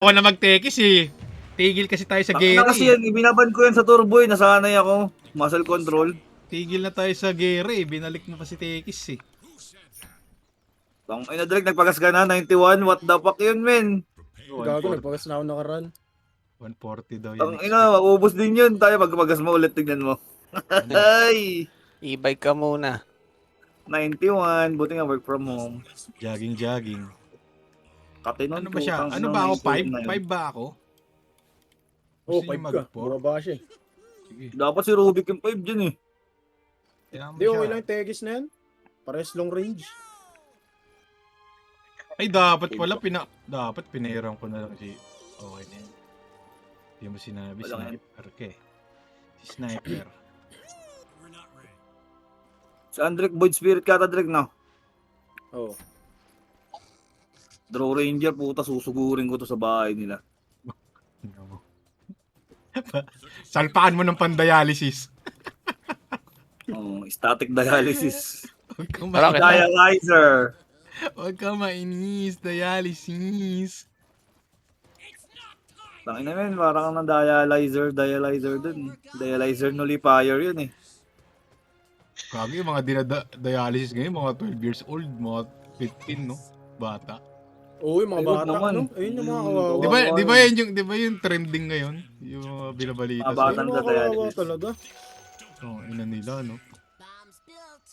Ako na mag-tekis eh. Tigil kasi tayo sa Tangina Gary. kasi yan, ibinaban ko yan sa turbo nasanay ako. Muscle control. Tigil na tayo sa Gary. Binalik mo pa si tekis eh. Tangina Drake, nagpagas ka na, 91. What the fuck yun, men? Gago, nagpagas na ako nakaraan. 140 daw yan. Tangina, maubos din yun. Tayo magpagas mo ulit, tignan mo. Ay! E-bike ka muna. 91, buti nga work from home. Jogging. Katinon Ano ba siya? putang Ano ina, ba ako? 91 na 5? yun. 5 ba ako? Oh, Gusto niyo 5 ka. mag-4? Bumaba siya eh. Sige. Dapat si Rubik yung 5 dyan eh. Kaya mo Hindi, okay siya. lang yung Tegis na yan. Pares long range. Ay, dapat pala. Dapat pinairam ko na lang si... Okay na yan. Hindi mo sinabi. Wala nga. Sniper ka eh. Si Sniper. Si Andrick Void Spirit kata Drake na. Oh. Draw Ranger, puta, susugurin ko to sa bahay nila. No. Salpaan mo ng pandialysis. Oh, static dialysis. Huwag ka Bakit? Dialyzer. Huwag ka mainis. Dialysis. Tangin na men, parang kang ng dialyzer dun. Dialyzer nullifier yun eh. Kagi, yung mga dinadialysis ngayon, mga 12 years old, mga 15, no? Bata. Oo, yung mga Ayun bata, naman. ano? Ayun yung mga Yung kawawa. Di ba yung trending ngayon? Yung mga binabalita Mga bata sa... Yung mga kawawa dialysis. talaga. Oh, ina nila, no?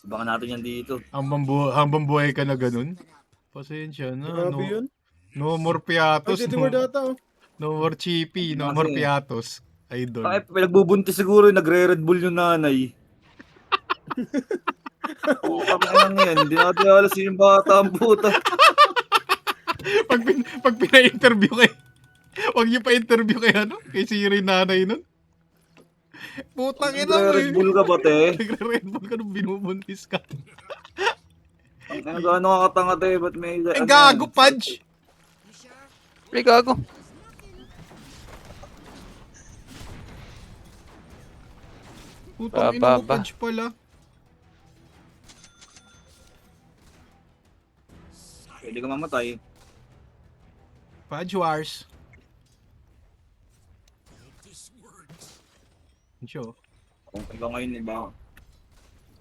Baka natin yan dito. Hambang buhay ka na ganun? Pasensya na, Grabe no? yun. No more Ay, piatos, dito no? mo data oh. No more chippy, no Kasi- more piatos. Idol. Ay, pinagbubuntis siguro yung nagre-Red Bull yung nanay. Putang ina yan, hindi natin alas yung bata ang puta. Pag pina-interview kay... Huwag niyo pa-interview kay ano? Kay Siri nanay nun. Putang ina mo Nagre-Red eh. Bull ka ba, te? Nagre-Red Bull ka nung binubuntis ka. Ang gaano kakatanga, te? Ba't may... Ay, ano gago, yan? Pudge! Ay, gago. Putang ina mo, Baba. Pudge pala. Pwede ka mamatay. Pudge Wars. Sure. Kung ikaw ngayon, iba.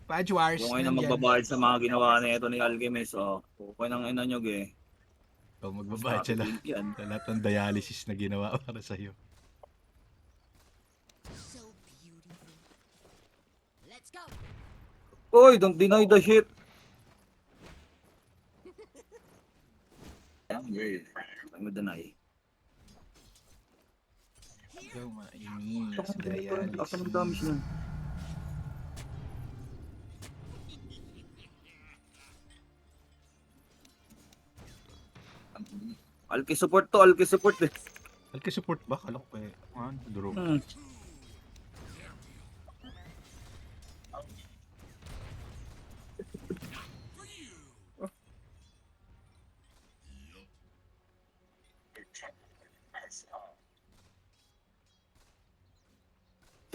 Pudge Wars. Kung ngayon na nandyan. magbabayad sa mga ginawa na ito ni Alchemist, okay nang ina nyo, ge. Oh, magbabayad sila. Yan. Sa lahat ng dialysis na ginawa para sa'yo. Oy, don't deny the shit. I'm deny. Ikaw mainis. Asan ang damage nun? Alki support to, Alki support eh. Alki support ba? Kala ko pa eh. Ano? Draw.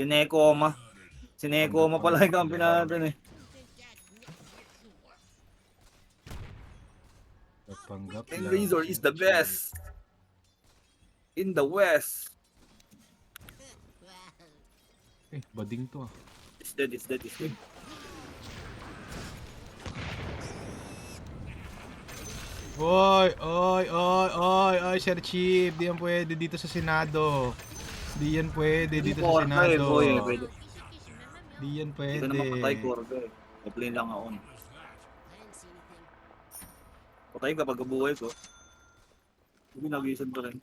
Sinekoma. Sinekoma pala yung kampi natin eh. Napanggap And lang. Razor is the best. In the west. Eh, bading to ah. It's dead, it's dead, it's dead. Oy, Sir Chief, di yan pwede dito sa Senado. Di yan pwede dito sa Senado. Pwede. Di yan Dito pwede. naman patay Corga eh. Offline lang ako. Patay kapag kabuhay ko. Hindi nagisan pa rin.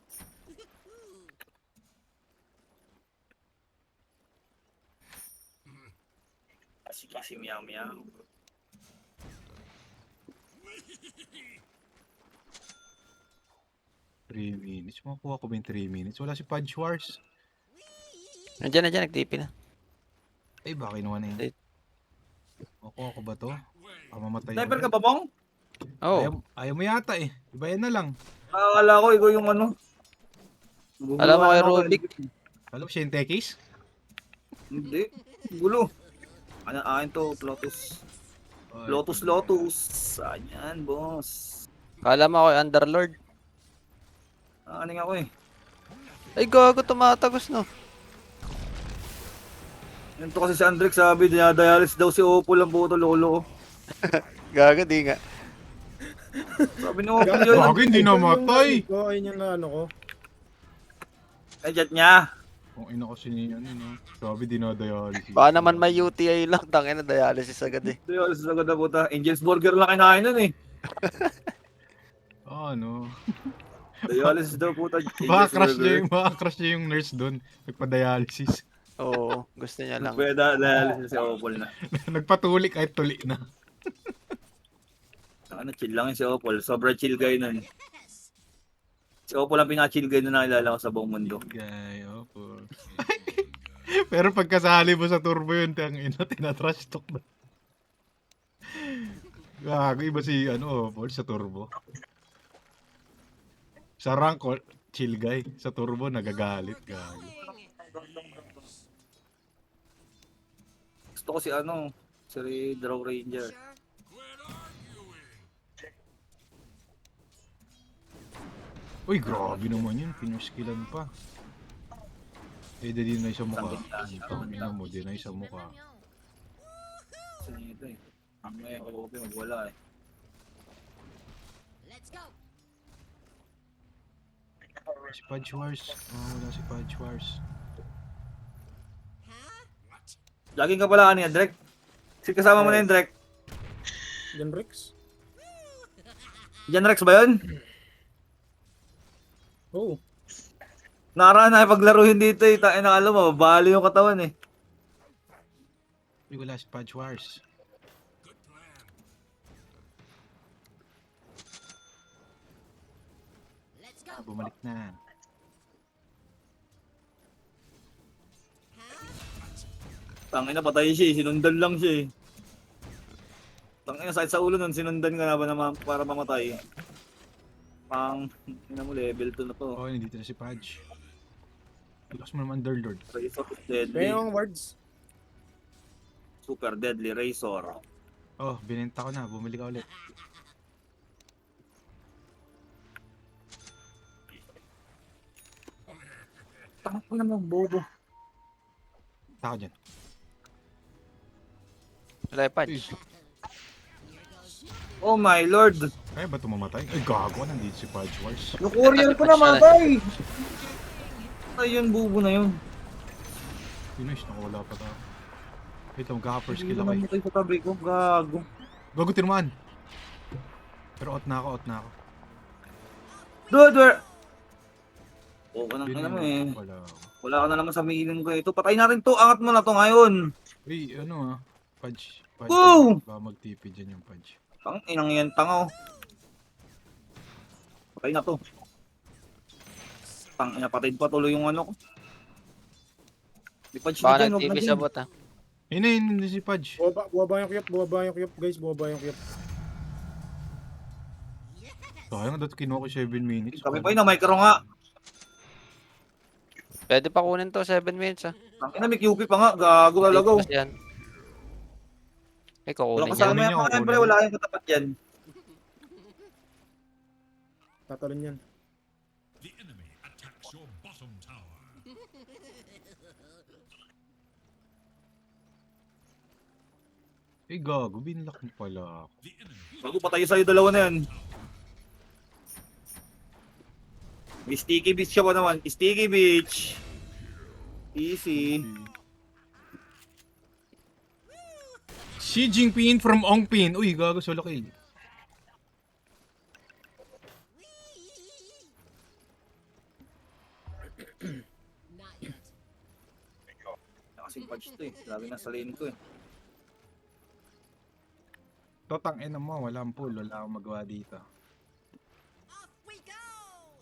Kasi meow meow. Three minutes. Makuha ko ba yung 3 minutes? Wala si Pudge Wars. Nandiyan, nagtipi na. Ay, baka kinuha na yun. Makuha ko ba to? Mamatay Sniper ako. ka ba, Bong? Oh, Ayaw mo yata eh. Ibayan na lang. Akala ko ikaw yung ano. alam mo kay Rubik. Alam mo siya yung tekis? Hindi. Gulo. Ano akin to, Lotus. Lotus. Ayan, boss. Kala mo ako yung Underlord. Ano nga ako eh. Ay, gago, tumatagos, no? Yan to kasi si Andrex sabi, dinadialis daw si Opol ang puto lolo. Gago, di nga. Sabi ni Opol yun. Gago, hindi Ito yung namatay. narinig ko, ayun yung na ano ko. Ay, jet niya. Kung ina kasi ni ano, no? Sabi, dinadialysis. Baka naman may UTI lang, tangin na dialysis agad eh. Dialis agad na puta. Angel's Burger lang kinain nun eh. Ah, ano? Dialysis daw puta. Baka Angel's crush niya Burger. yung, baka crush niya yung nurse doon. Nagpa-dialysis. Oo, gusto niya lang. Pwede dialysis si Opol na. Nagpatuli kahit tuli na. Ano, chill lang yun si Opol. Sobrang chill guy nun. Si Opol ang pinaka-chill guy na nakilala ko sa buong mundo. Guy, opo. Pero pagkasali mo sa turbo yun, tang ina, tinatrash talk na. Gago, iba si, ano, Paul, sa turbo. Sa rank, chill guy. Sa turbo, nagagalit. Gago. Gusto ko si ano, si Draw Ranger. Uy, grabe naman yun. Pinuskillan pa. Eh, din na sa mukha. Ang ina mo, din na sa mukha. Saan ito eh. Ang may OP, magwala eh. Si Pudge Wars. Wala si Pudge Wars. Laging ka pala ano yan, Drek? Si kasama mo na yung Drek. Yan, Rex. Jan Rex ba yun? Oo. Nakaraan na paglaro yun dito eh. Tain na alam mo, bali yung katawan eh. Uy, wala si Pudge Wars. Bumalik na. Tangina patay siya eh. Sinundan lang siya eh. Tangina sakit sa ulo nun. Sinundan ka na ba naman para mamatay? Pang, ina mo level 2 na to. Oh, nandito na si Pudge. Lakas mo naman, Underlord. Razor is Kaya deadly. yung words. Super deadly Razor. Oh, binenta ko na. Bumili ka ulit. Tangak ko naman bobo. Tako dyan. Wala yung punch. Uy, Oh my lord. kaya ba tumamatay? Ay, gago. Nandito si Pudge Wars. Yung courier ko na Patch na matay. Ayun, bubo na yun. Finish, nakawala pa tao. Ito, magkaka-first Hindi kill ako eh. naman sa tabi ko. Gago. Gago, tinumaan. Pero out na ako, out na ako. Dude, where? Oo, ka Yun naman yun, eh. wala ako. Wala ka na naman sa miling ko ito. Patay natin to. Angat mo na to ngayon. Uy, ano ah. Pudge. Pudge. Woo! Baka mag-TP dyan yung Pudge. Tang inang yan, tanga oh. Patay na to. Tang ina, patay pa tuloy yung ano ko. Di pa siya Baka dyan, huwag na nag-TV dyan. sa bot ah. Yun na yun, hindi si Pudge. Buwaba yung kiyop, buwaba yung kiyop, guys. Buwaba yung kiyop. Sayang, dati kinuha ko 7 minutes. Sabi pa yun, micro nga. Pwede pa kunin to, 7 minutes ah. Tang ina, may QP pa nga. Gago galagaw. Dito kasi yan. Eh, Wala kukunin kasama niya. Kunin yan niya, mga yan, kunin. pre. Wala kayong katapat yan. Tatalon yan. The enemy attacks your bottom tower. Eh, gago. Binlock mo pala ako. The enemy Bago patay sa'yo dalawa na yan. May sticky beach siya pa naman. Sticky beach. Easy. Xi Jinping from Ongpin. Uy, gago, solo kill. Nakasing punch to eh. Lagi na sa lane ko eh. Totang ina mo, walang pull. Wala akong magawa dito.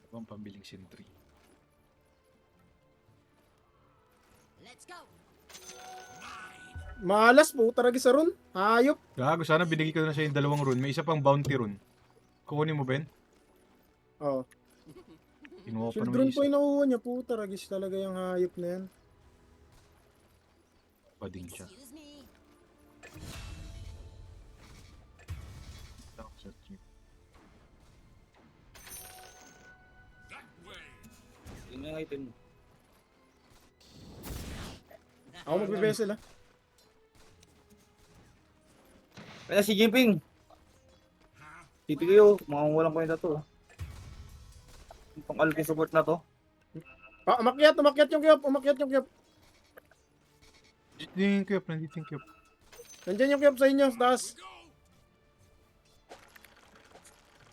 Ibang pambiling sentry. Malas po, talaga sa run. Hayop. Gago, sana binigay ko na siya yung 2 rune. May isa pang bounty rune. Kukunin mo, Ben? Oh. Kinuha pa Shield naman run yung po isa. yung nakuha niya. Puta, ragis talaga yung hayop na yan. Bading siya. that way. Yun yung item. Ako magbe-vessel ah. Kaya si Jimping. Tipi kayo, mga walang kwenta to. Pang alki support na to. Umakyat yung Kyop, Nandito yung Kyop, nandito yung Kyop. Nandiyan yung Kyop sa inyo, sa taas.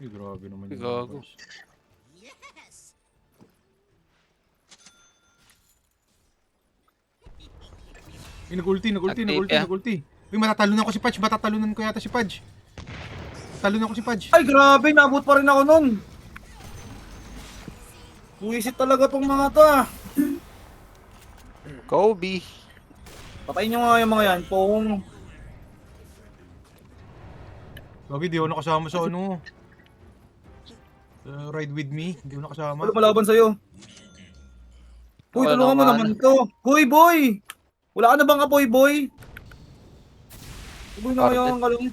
Ay, grabe naman yung Gago. boss. Ay, nag-ulti. Nag-tape yan. Uy, matatalunan ko si Pudge. Matatalunan ko yata si Pudge. Talunan ko si Pudge. Ay, grabe, nabot pa rin ako nun. Buwisit talaga tong mga to ah. Kobe. Patayin nyo nga yung mga yan, pong. Gagi, di ako nakasama sa ano. Ride with me. Di ako nakasama. Wala malaban sa'yo. Uy, Wala tulungan mo naman. naman to. Hoy, boy! Wala ka na bang apoy, boy? Boy na kaya ang kalong.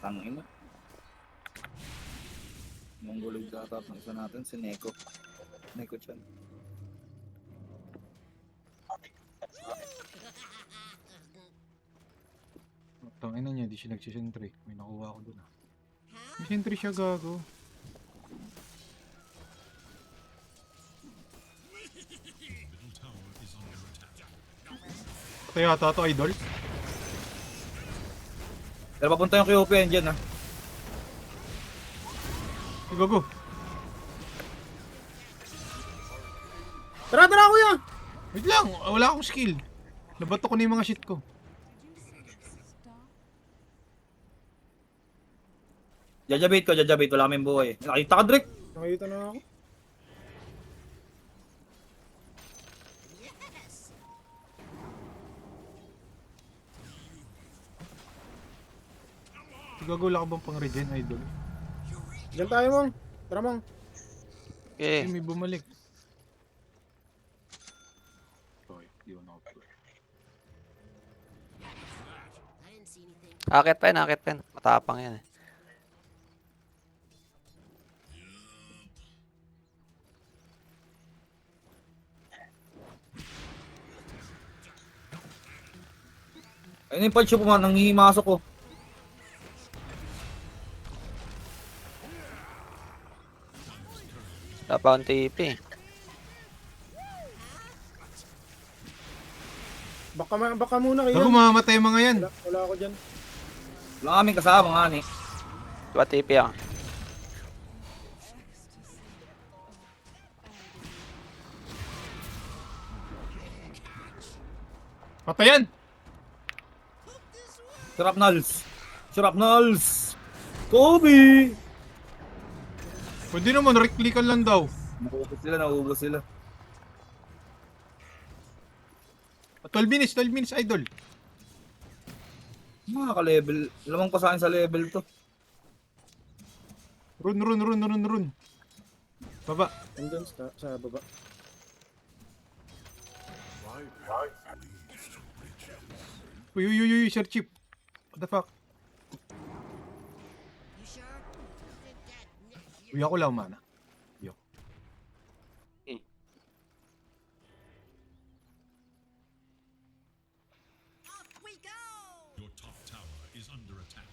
Tangin na. Mongolog tatap ng isa natin, si Neko. Neko chan. Tangina niya, di siya nagsisentry. May nakuha ako dun ah. May sentry siya, gago. Middle tower is under attack. Patay yata to, idol. Pero papunta yung QOP yan dyan ah. Ay, gago. Tara, kuya! Wait lang, wala akong skill. Nabato ko na yung mga shit ko. Jajabate ko, jajabate. Wala kaming buhay. Nakita ka, Drake. Nakita na ako. Gago, wala ka bang pang regen, idol? Diyan tayo, Mong. Tara, Mong. Ay, Okay. may bumalik. Sorry, di ko na-upload. Akit pa yan. Matapang yan eh. Ayun yung punch ko man, nangihimasok ko. Wala pa akong TP. Baka muna kayo. Gago, mamamatay yung mga yan. Wala ako dyan. Wala kaming kasama nga ni. Diba TP ako? Patayan! Shrapnels! Kobe! Pwede naman, right-clickan lang daw. Naubos sila. 12 minutes, idol. Mga ka-level. Lamang pa sa akin sa level to. Run. Baba. Andun sa baba. Uy, Sir Chip. What the fuck? Uy, ako lang mana. Yo. Your top tower is under attack.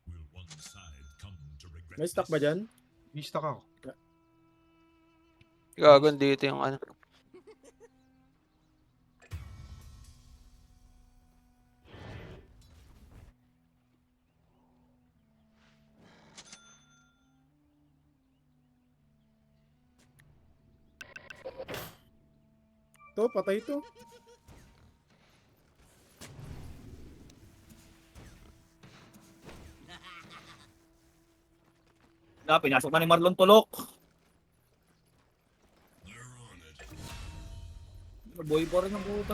Will one side come to regret May stock this? ba dyan? I-stack ako. Gago, dito yung ano. To, patay to. Pinasok na ni Marlon Tulok. Boy pa rin ang puta.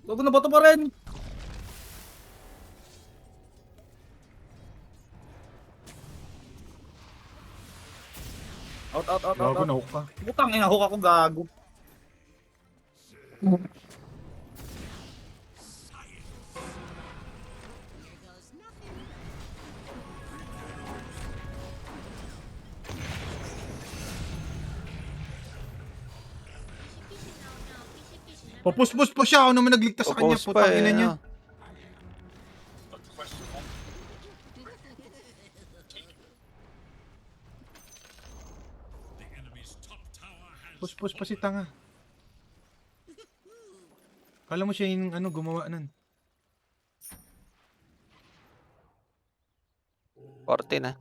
Bago na bato pa rin. Out. Gago, na-hook ka. Butang ina, hook ako gago. Papuspos pa siya. Ako naman nagligtas sa kanya. Propose pa Putang ina eh. niya. no? The enemy's top tower has Puspos pa si tanga. Kala mo siya yung ano, gumawa nun. 40 na.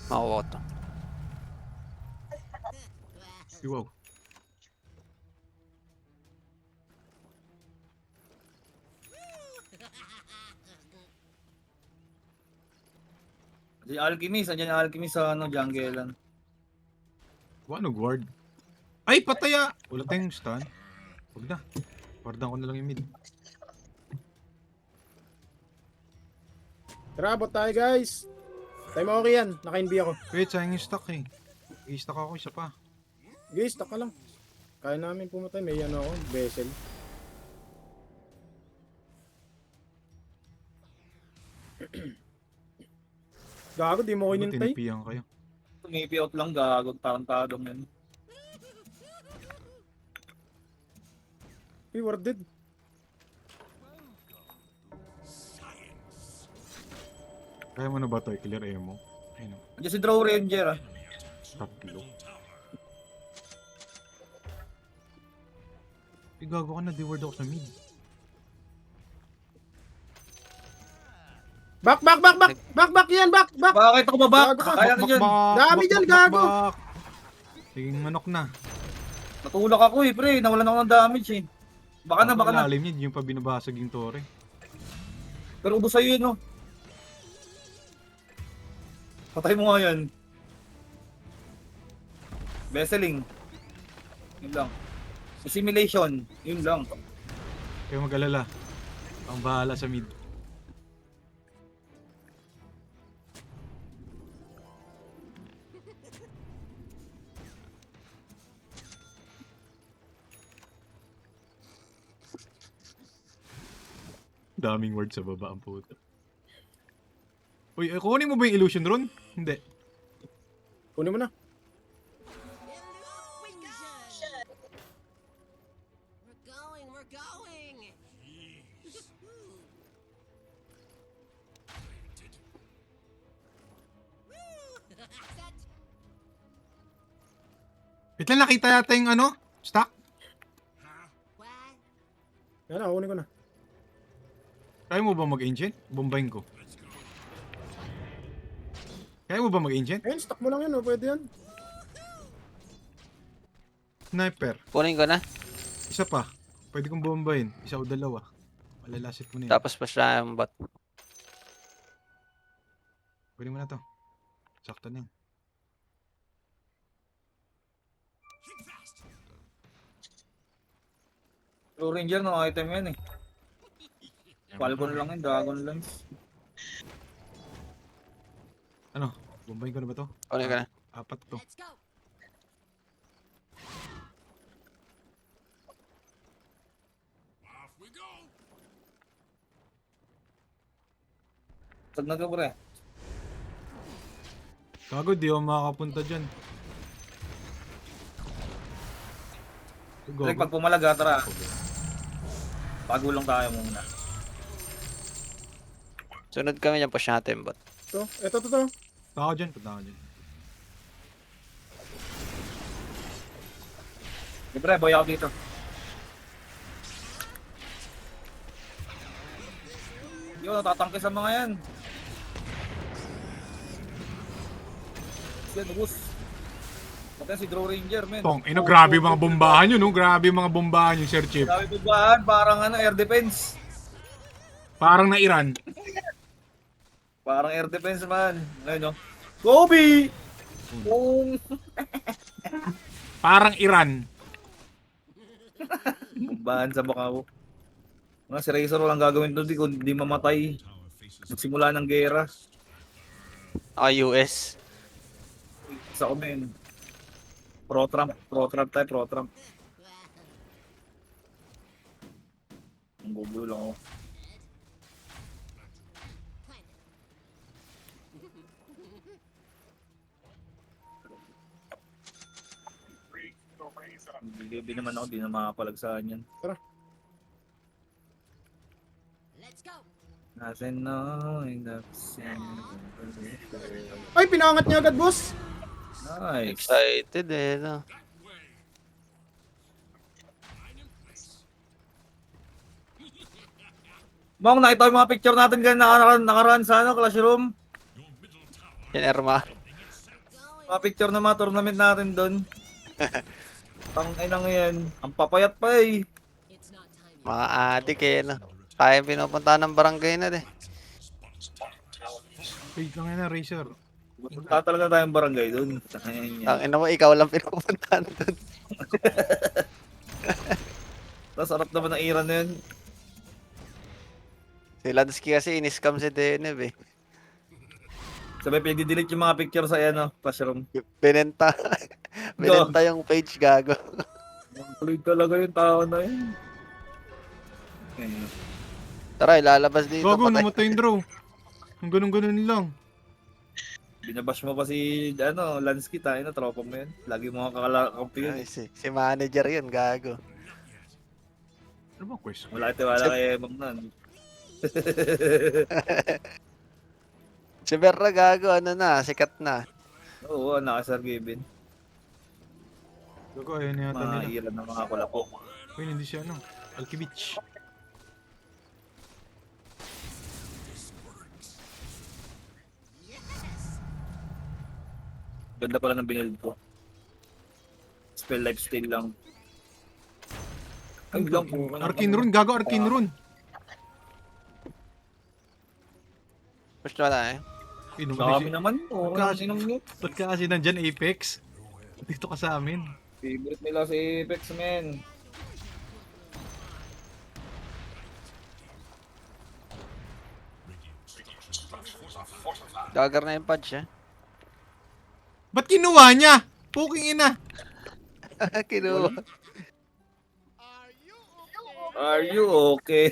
Makuha ko to. Wow. Si Alchemist, andyan yung Alchemist sa ano, junglean. Ano guard? Ay, pataya! Wala tayong stun. Huwag na. Guardan ko na lang yung mid. Tara, abot tayo guys. Time okay yan. Naka-NB ako. Wait, sayang yung stock eh. I-stock ako, isa pa. Guys, taka lang. Kaya namin pumatay. May ano ako, vessel. Gago, di mo ko Ba't inintay. tinipihan kayo? Tumipi out lang, gago, tarantadong yun. Uy, warded. Kaya mo na ba ito? I-clear air mo? Ayun o. Andyan si Draw Ranger ah. Tatlo. Gago ka na, di-ward ako sa mid. Back, back, back, back! Back, back yan, back, back! Bakit ako babak? Gago ka. Kaya ka dyan. Dami dyan, gago! Sige, manok na. Natulak ako eh, pre. Nawalan ako ng damage eh. Baka na, baka na. Lalim niya, yung pa binabasag yung tore. Pero ubos sa'yo yun, no? Patay mo nga yan. Vesseling. Yun lang. Assimilation. Yun lang. Kaya mag-alala. Ang bahala sa mid. Daming word sa baba ang puto. Uy, kukunin mo ba yung illusion rune? Hindi. Kunin mo na. We're going, we're going. Set. Wait lang, nakita yata yung ano? Stack? What? Yan na, kunin ko na. Kaya mo ba mag-ancient? Bombayin ko. Kaya mo ba mag-ancient? Ayun, stock mo lang yan, oh. Pwede yan. Sniper. Kunin ko na. Isa pa. Pwede kong bombayin. Isa o dalawa. Malalasit mo na yun. Tapos pa siya yung bot. Pwede mo na to. Sakto na yun. Draw Ranger, no item yan eh. Falcon lang yun, Dragon Lance. Ano? Bombayin ko na ba to? Kunin ko na. Apat to. Let's go. off we go. Sag na ka, pre. Gago, di ako makakapunta dyan. Like, pag pumalaga, tara. Bago lang tayo muna. Sunod kami dyan, push natin yung bot. Ito, to. Punta ako dyan, punta ako dyan. Di pre, boy ako dito. Yo, natatangke sa mga yan. Yan, ubus. Pati si Draw Ranger, men. Tong, grabe yung mga bombahan yun, no? Grabe yung mga bombahan yun, Sir Chip. Grabe bubahan, parang ano, air defense. Parang na Iran. Parang air defense man. Ayun, no? Kobe! Boom! Parang Iran. Bubahan sa Bakaw. Mga si Razor walang gagawin doon kung di mamatay. Tower faces Magsimula ng gera. US. Sa men. Pro-Trump tayo, pro-Trump. Ang gugulo lang ako. Gabi naman ako, di na makapalagsahan yan. Let's go. Nothing knowing the Ay, pinangat niya agad, boss! Nice. Excited eh, no? Mong, nakita ko yung mga picture natin ganyan nakaraan sa classroom. Yan, Erma. Mga picture ng mga tournament natin doon. Tanginang yan. Ang papayat pa eh. It's not time yet. Mga adik eh, no? Kaya pinupunta ng barangay na eh. Wait lang yan na, Razer. Punta talaga tayong barangay doon. Tanginang yan. Tangina mo, ikaw lang pinupuntahan doon. Tapos sarap naman ng era na yun. Si Lansky kasi in-scam si Deneb eh. Sabi, pwede-delete yung mga picture sa classroom. Binenta. Binenta yung page, gago. Kulit talaga yung tao na yun. Tara, ilalabas dito. Gago, Patay. namatay yung draw. Ang ganun-ganun lang. Binabash mo pa si Lansky, tayo na, tropa mo yun. Lagi mo kakampi yun. Ay, si manager yun, gago. Ano ba question? Wala tiwala kay Ma'am Nan. Si Berra, gago, ano na, sikat na. Oo, naka-Sir Gavin. Gago, ayun yata Mga nila. ilan ng mga kulapo. Uy, hindi siya Alkivich. Ganda pala ng binild ko. Spell lifesteal lang. Ay, lang po. Arcane Rune, gago, Arcane Rune. Push na na eh. Inom Sa kasi. amin naman. Oo, Kasi- inom nyo. Ba't ka kasi nandyan, Apex? Dito ka sa amin. Favorite nila si Apex, men. Dagger na yung punch eh. Ba't kinuha niya? Puking ina. Kinuha. Are you okay?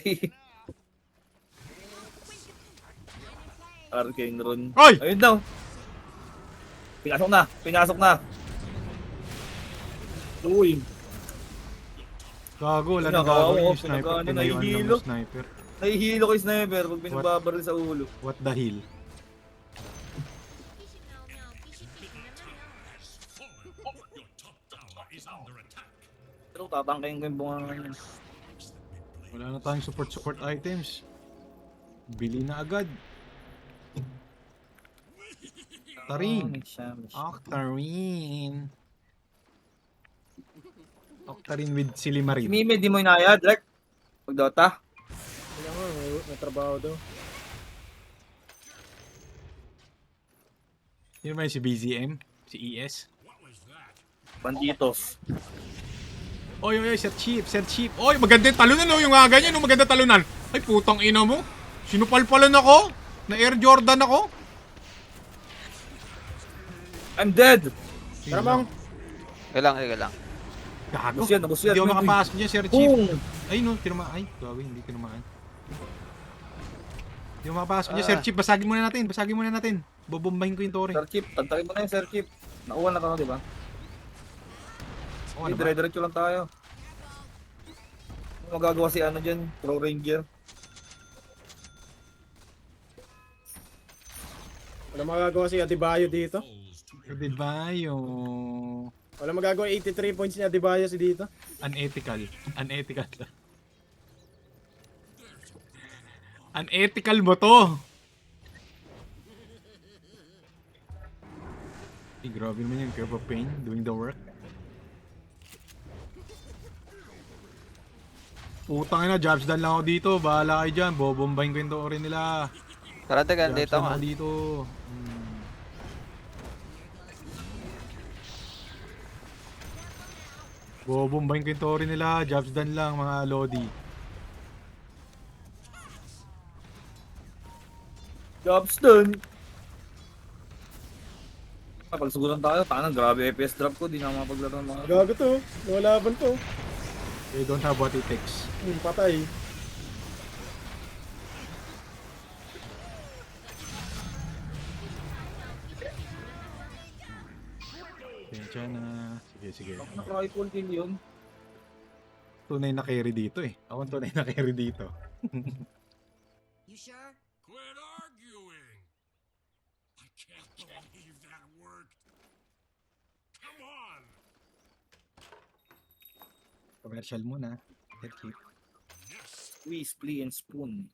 Arcane Rune. Oy! Ayun daw. Pinasok na. Pinasok na. Uy. Gago, wala Sino, nang gagawin kawawa, yung sniper. pinag-ano, Tinayuan lang nahihilo. yung sniper. Nahihilo kay Sniper pag binababaril sa ulo. What the hell? Your top tower is under attack. Pero tatangkayin ko yung bunga niya. Wala na tayong support items. Bili na agad. Octarine. Octarine. Octarine with Si Silimarin. Mime, di mo inaya, Drek? Pag Dota? Wala nga, may trabaho daw. Sino ba yun? Si BZM? Si ES? Banditos. Oy, Sir Chief, Sir Chief. Oy, maganda yung talunan, no? Yung nga ganyan, no? Maganda talunan. Ay, putang ina mo. Sinupalpalan ako. Na Air Jordan ako. I'm dead! Tara, Mang. Kailang, kailang. Gago. Nabus yan, nabus yan. Hindi ako Uy, makapasok dyan, Sir Chief. Boom! Ay, no, tinamaan. Ay, gawin, hindi tinamaan. Hindi ako makapasok dyan, Sir Chief. Basagin muna natin. Bobombahin ko yung tore. Sir Chip, tantakin mo na yun, Sir Chip. Nakuha na ka, di ba? Oo, ano ba? Dire-diretso lang tayo. Ano magagawa si ano dyan? Pro Ranger. Wala magagawa si Adebayo dito. Pwede ba yung Wala magagawa 83 points ni Adebayo si dito. unethical? Unethical mo to. Ay, grabe naman yung Curve of Pain doing the work. Putang ina, jobs done lang ako dito. Bahala kayo dyan. Bobombahin ko yung tore nila. Tara, teka, Jobs dito done nga. ako dito. Bobombahin ko yung tore nila. Jobs done lang, mga Lodi. Jobs done! Pag sugulan tayo, tangan, grabe FPS drop ko. Di na ako mapaglaro ng mga... Gago to. Lumalaban to. They don't have what it takes. Patay. Tensya na. Sige, sige. Ako naka-rifle kill yun. Tunay na carry dito eh. Ako ang tunay na carry dito. You sure? Quit arguing! I can't believe that worked! Come on! Commercial muna. Get cheap. Yes, Squeeze, play, and spoon.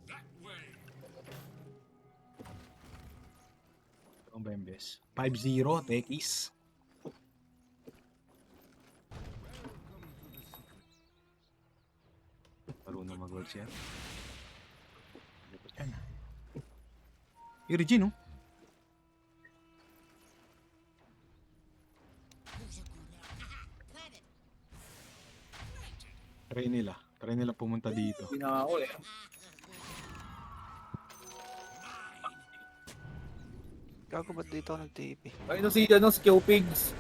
that way! Ang Bembes. 5-0, Tekis. Marunong mag-words yan. Lipot yan. Regine, oh. Plant it. Try nila. Try nila pumunta dito. Hindi na ako eh. Gago ba't dito ako nag-TP? Ay, si Kyopigs.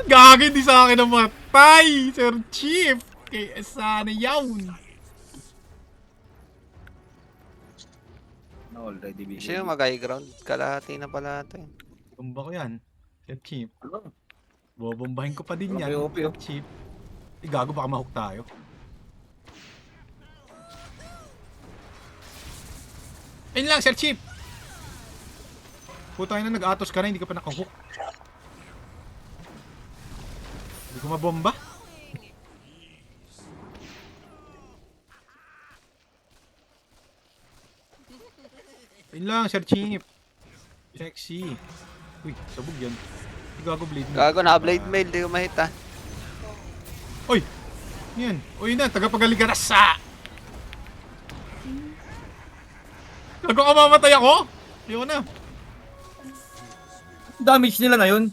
Gagi, di sa akin namatay! Sir Chief! Kaya sana yun! Na already bigyan. Siya yung mag-high ground. Kalahati na pala ito eh. Tumba ko yan. Sir Chief. Ano? Bobombahin ko pa din yan. Okay, Sir Chief. Gago, baka mahook tayo. Ayun lang, Sir Chief! Puta na, nag-atos ka na, hindi ka pa nakahook. Hindi ko mabomba. Ayun lang, Sir Chief. Sexy. Uy, sabog yan. Hindi gago blade mo. Gago, naka-blade mail. Di ko mahit ah. Uy! Yan. Uy na, tagapagaling ka na sa... Gago ka, mamatay ako? Ayoko na. Damage nila na yun.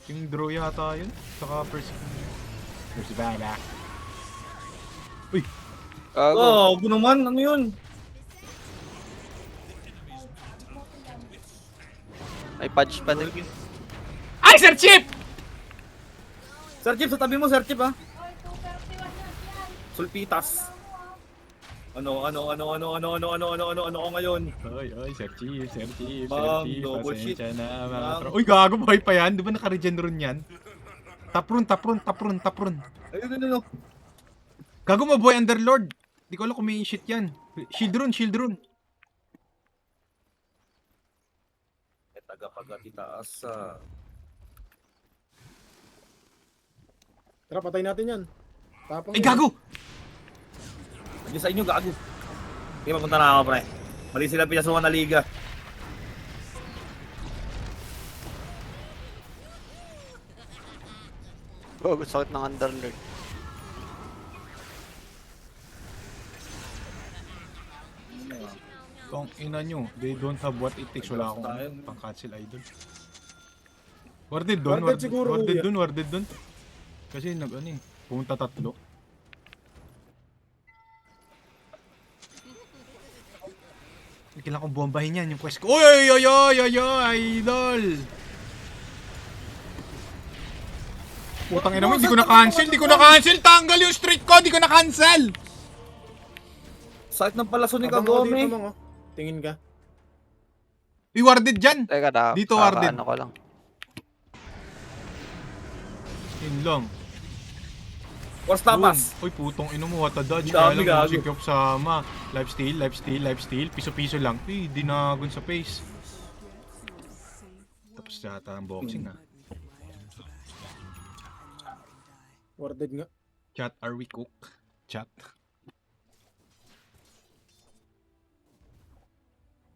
Yung draw yata yun. Saka first back. Uy! Gago. Oh, naman. Ano yun? May patch pa din. Ay, Sir Chip! Sir Chip, sa tabi mo, Sir Chip, ha? Sulpitas. Ano ako ngayon? Ay, Sir Chief, Sir Chief, Sir Bang, Chief. double shit. Pasensya na, mga Bang. tro. Uy, gago, buhay pa yan. Di ba naka-regen run yan? Taprun. Ayun. Gago, mabuhay Underlord. Di ko alam kung may shit yan. Shield run. Tagapagati-taas sa... Tara, patay natin yan. Tapang Ay, gago! Hindi sa inyo, gago. Okay, mapunta na ako, pre. Mali sila pinasukan na liga. Gago, sakit ng underlord. Kung ina nyo, they don't have what it takes. Wala akong pang-cancel idol. Warded Warded siguro, kuya. Warded dun. Kasi pumunta tatlo. Kailangan kong bombahin yan, yung quest ko. Oy, idol! Putang ina mo, hindi ko na-cancel! Tanggal yung streak ko, hindi ko na-cancel! Sakit ng palaso ni Abang ako Kagome. dito, Mang, oh. Tingin ka. Warded dyan! Teka na. Dito, Warden. Ano ko lang. Yun lang. What's tapas? Uy, putong ino mo, what a dodge. Dami, Kaya lang gago. si Kyop sama. Lifesteal. Piso-piso lang. Uy, dinagon sa face. Tapos yata ang boxing ah. Warded nga. Chat, are we cook? Chat.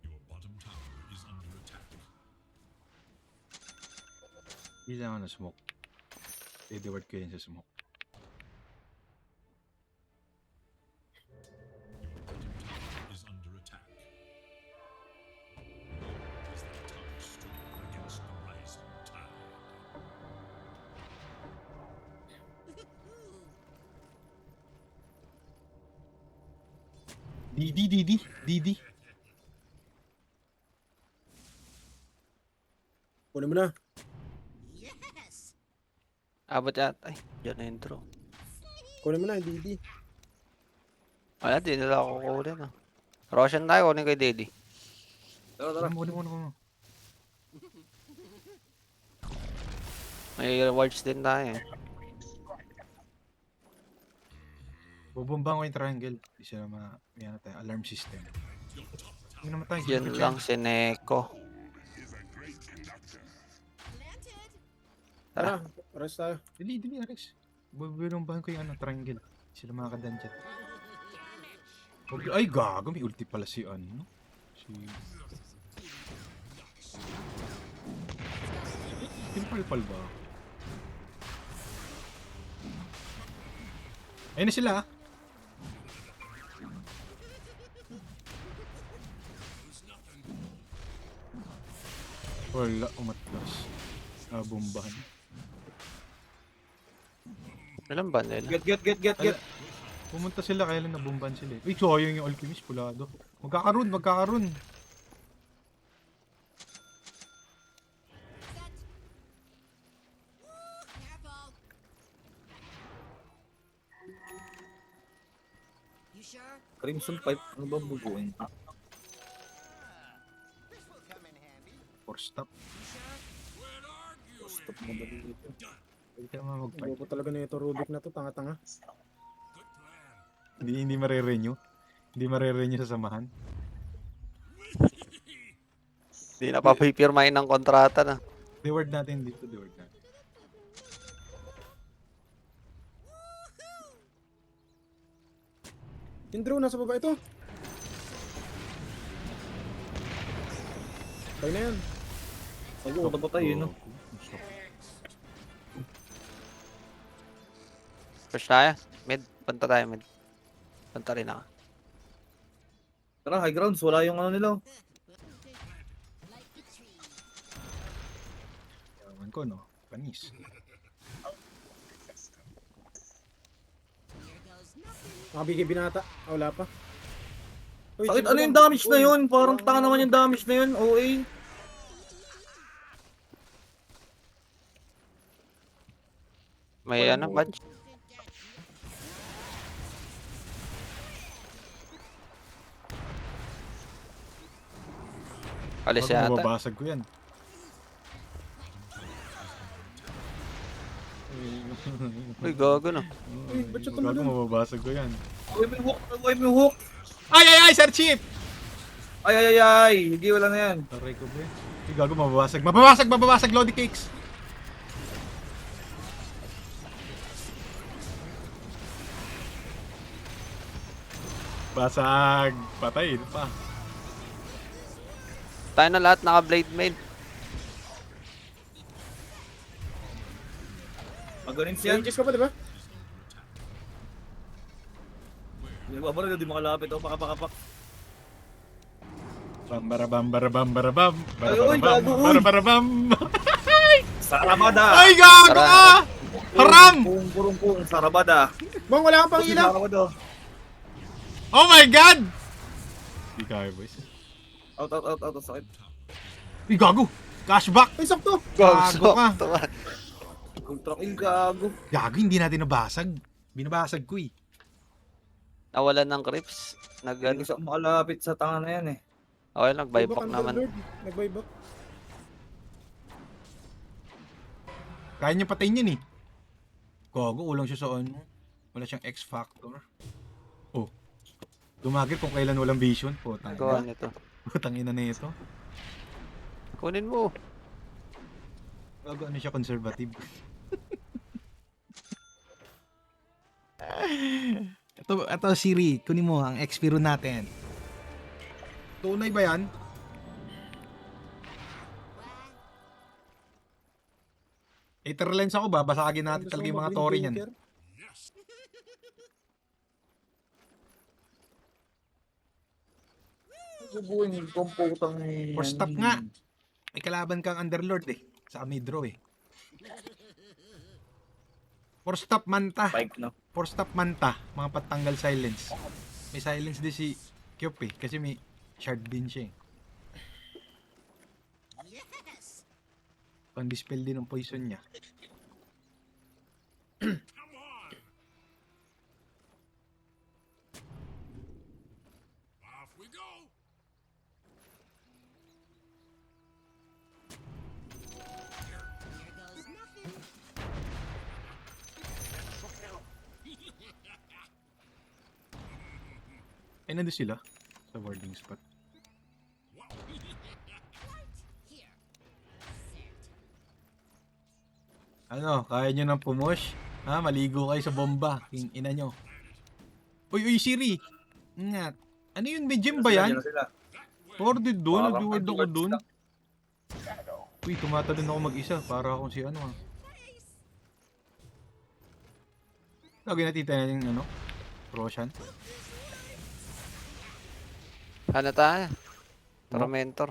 Your bottom tower is under attack. Hindi lang ako na smoke. Edward ko yun sa smoke. Is under attack. Is that tower strong against the rising tide? Didi. Kunin mo na. Yes. Abot yata. Ay, dyan na intro. Kunin mo na, DD. Wala, di nila ako kukulin ah. Roshan tayo, kunin kay Daddy. Tara, tara. Muna. May rewards din tayo eh. Bubomba ko yung triangle. Hindi sila may ano tayo, alarm system. Hindi naman tayo. Yun lang si Neko. Planted. Tara, rest tayo. Dili, Ares. Bubombahan ko yung ano, triangle. Hindi sila makakadan dyan. Ay, gago. May ulti pala si ano. Si... Timpal-pal ba? Ayun na sila ah. Wala, umatlas. Bombahan. Ilan ba nila? Get. Pumunta sila kaya lang nabombahan sila. Uy, sayang yung alchemist pulado. Magkakaroon. Set. Careful. You sure? Crimson Pipe. Ano ba ang bubuin? Force stop. Stop mo dali dito. Pwede ka naman mag-fight. Bobo talaga na ito Rubik na to, tanga-tanga. Hindi mare-renew. Hindi mare-renew sa samahan. Hindi na papipirmahin ng kontrata na. Reward natin dito, reward natin. Yung drone nasa baba ito. Tayo na yan. Ay, ko ba tayo, no? Push tayo. Mid. Punta tayo mid. Punta rin ako. Tara, high grounds. Wala yung ano nila. Like a tree. Ewan ko, no? Panis. Here goes nothing. Nakabigay binata. Ah, wala pa. Uy, Bakit chill ano lang. yung damage na Uy, yun? Parang tanga naman yung damage na yun. OA. May ano, badge. Alis Bago yata. mababasag ko yan. Uy, gago no. Uy, ba't siya Bago tumalon? mababasag ko yan. Wipe yung hook. Ay, Sir Chief! Ay. Hindi, wala na yan. Taray ko ba? Ay, gago, mababasag, Lodi Cakes! Basag! Patay, pa. Tayo na lahat naka-blade main. Magaling siya. Ranges ka pa, di ba? Hindi ba, parang hindi makalapit. O, pakapak. Bam. Ay, oy, gago, oy. Bam. Sarabada. Ay, gago Tara. ka! Haram! Pung, sarabada. Bang, wala kang pang ilaw. Sarabada. Oh my God! Di kaya, boys. Out. Sakit. Ay, gago! Cashback! Ay, sakto. Gago ka! Ultra kill, gago. Gago, hindi natin nabasag. Binabasag ko eh. Nawalan ng creeps. Hindi ko makalapit sa tanga na yan eh. Okay, nag-buyback Buyback, naman. Underlord. Nag-buyback. Kaya niya patayin yan eh. Gago, ulang siya sa ano. Wala siyang X-Factor. Oh. Dumagit kung kailan walang vision. Gawa nito. Putang ina na ito. Kunin mo. Gago, ano siya, conservative. Ito Siri, kunin mo ang X-Piro natin. Tunay ba yan? Aether lens ako ba? Basagin natin Gusto talaga yung mo mga mag-green tori niyan. bunker? Subuhin yung komputang For stop nga. May kalaban kang Underlord eh. Sa Amidro eh. For stop manta. Spike na. For stop manta. Mga patanggal silence. May silence din si Kyop eh. Kasi may shard din siya eh. Yes. Pang-dispel din ng poison niya. Off we go. Ay, nandun sila. Sa boarding spot. Here. Ano, kaya nyo nang pumush? Ha, maligo kayo sa bomba. King ina nyo. Uy, Siri. Ingat. Ano yun, may gym ba yan? Sila, sila. Ordered doon, Parang nag-word ako anti-words doon. lang. Uy, tumatalon ako mag-isa. Para akong si ano ah. Lagi natita na yung ano? Roshan. Ano tayo? Tormentor.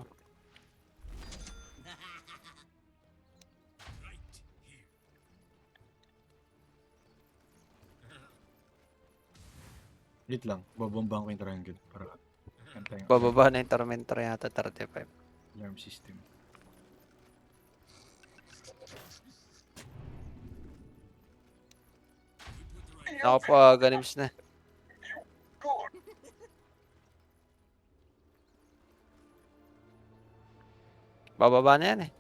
Wait lang, babombahan ko yung triangle para antay ang Bababa na yung Tormentor yata, 35. alarm system. Ako pa, ganims na. Bababa na yan eh.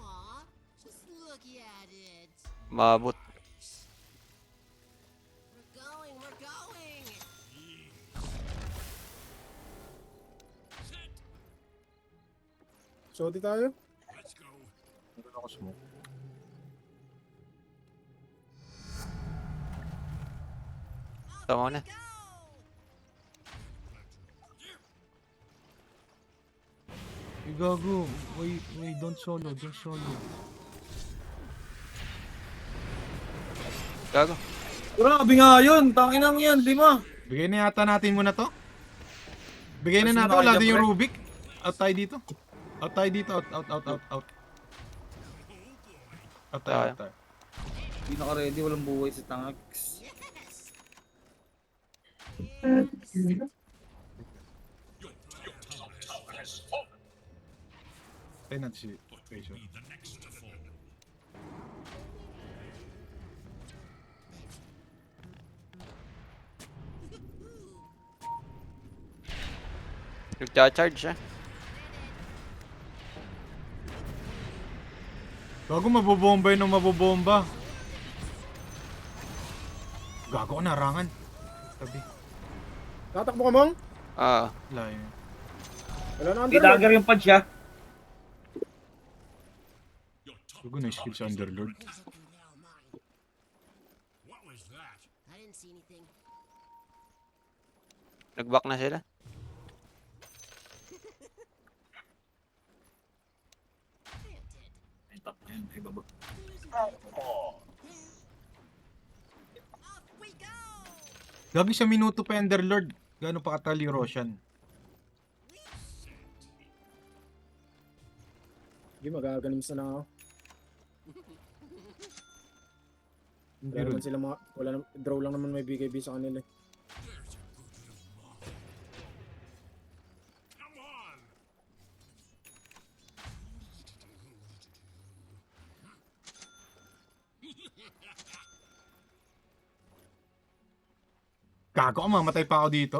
Aw, just look at it. Mabot. We're going, we're going. So, di tayo. Let's go. Meron ako smoke. Tama na. Go. Ay, gago. Wait, don't solo, don't solo. Gago. Grabe nga yun. Tanginang yan, 5. Bigay na yata natin muna to. Bigay na Kasi natin, wala nakaya din yung pre. Rubik. Out tayo dito. Out tayo dito, out. Out tayo. Hindi naka-ready, walang buhay si Tangax. Tayo natin si Razor. Be the next to fall. Nagcha-charge siya. Gago, mabobomba yun ng mabobomba. Gago, narangan. Tabi. Tatakbo ka, Mong? Ah, Wala yun. Wala na May under. dagger yung punch ya. Your top Gago na skill sa Underlord. There's something there on mine. What was that? I didn't see anything. nag-back na sila. Off we go. Gago sa minuto pa Underlord. Gaano pa katali Roshan? Hindi, magaganims na lang ako. Hindi Wala rin. naman sila mga, wala naman, draw lang naman may BKB sa kanila eh. Come on. Gago, mamatay pa ako dito.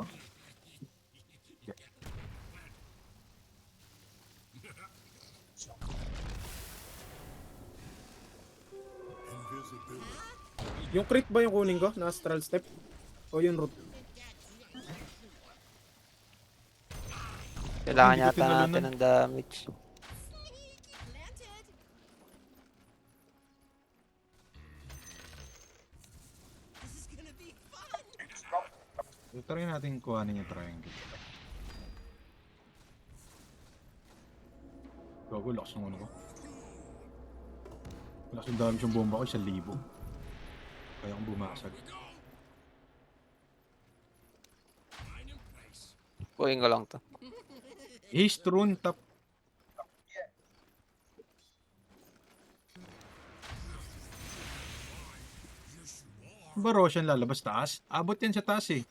Yung crit ba yung kunin ko? Na astral step? O yung root? Kailangan Hindi ko yata tinalunan. natin ng damage. Planted. This is gonna be fun. Try natin kuhanin yung triangle. Gago, lakas ng ano ko. Lakas ng dami siyang bomba ko, 1,000. Kaya akong bumasag. Kuhin ko lang to. Ace, Throne, top. Ba Roshan lalabas taas? Abot yan sa taas eh.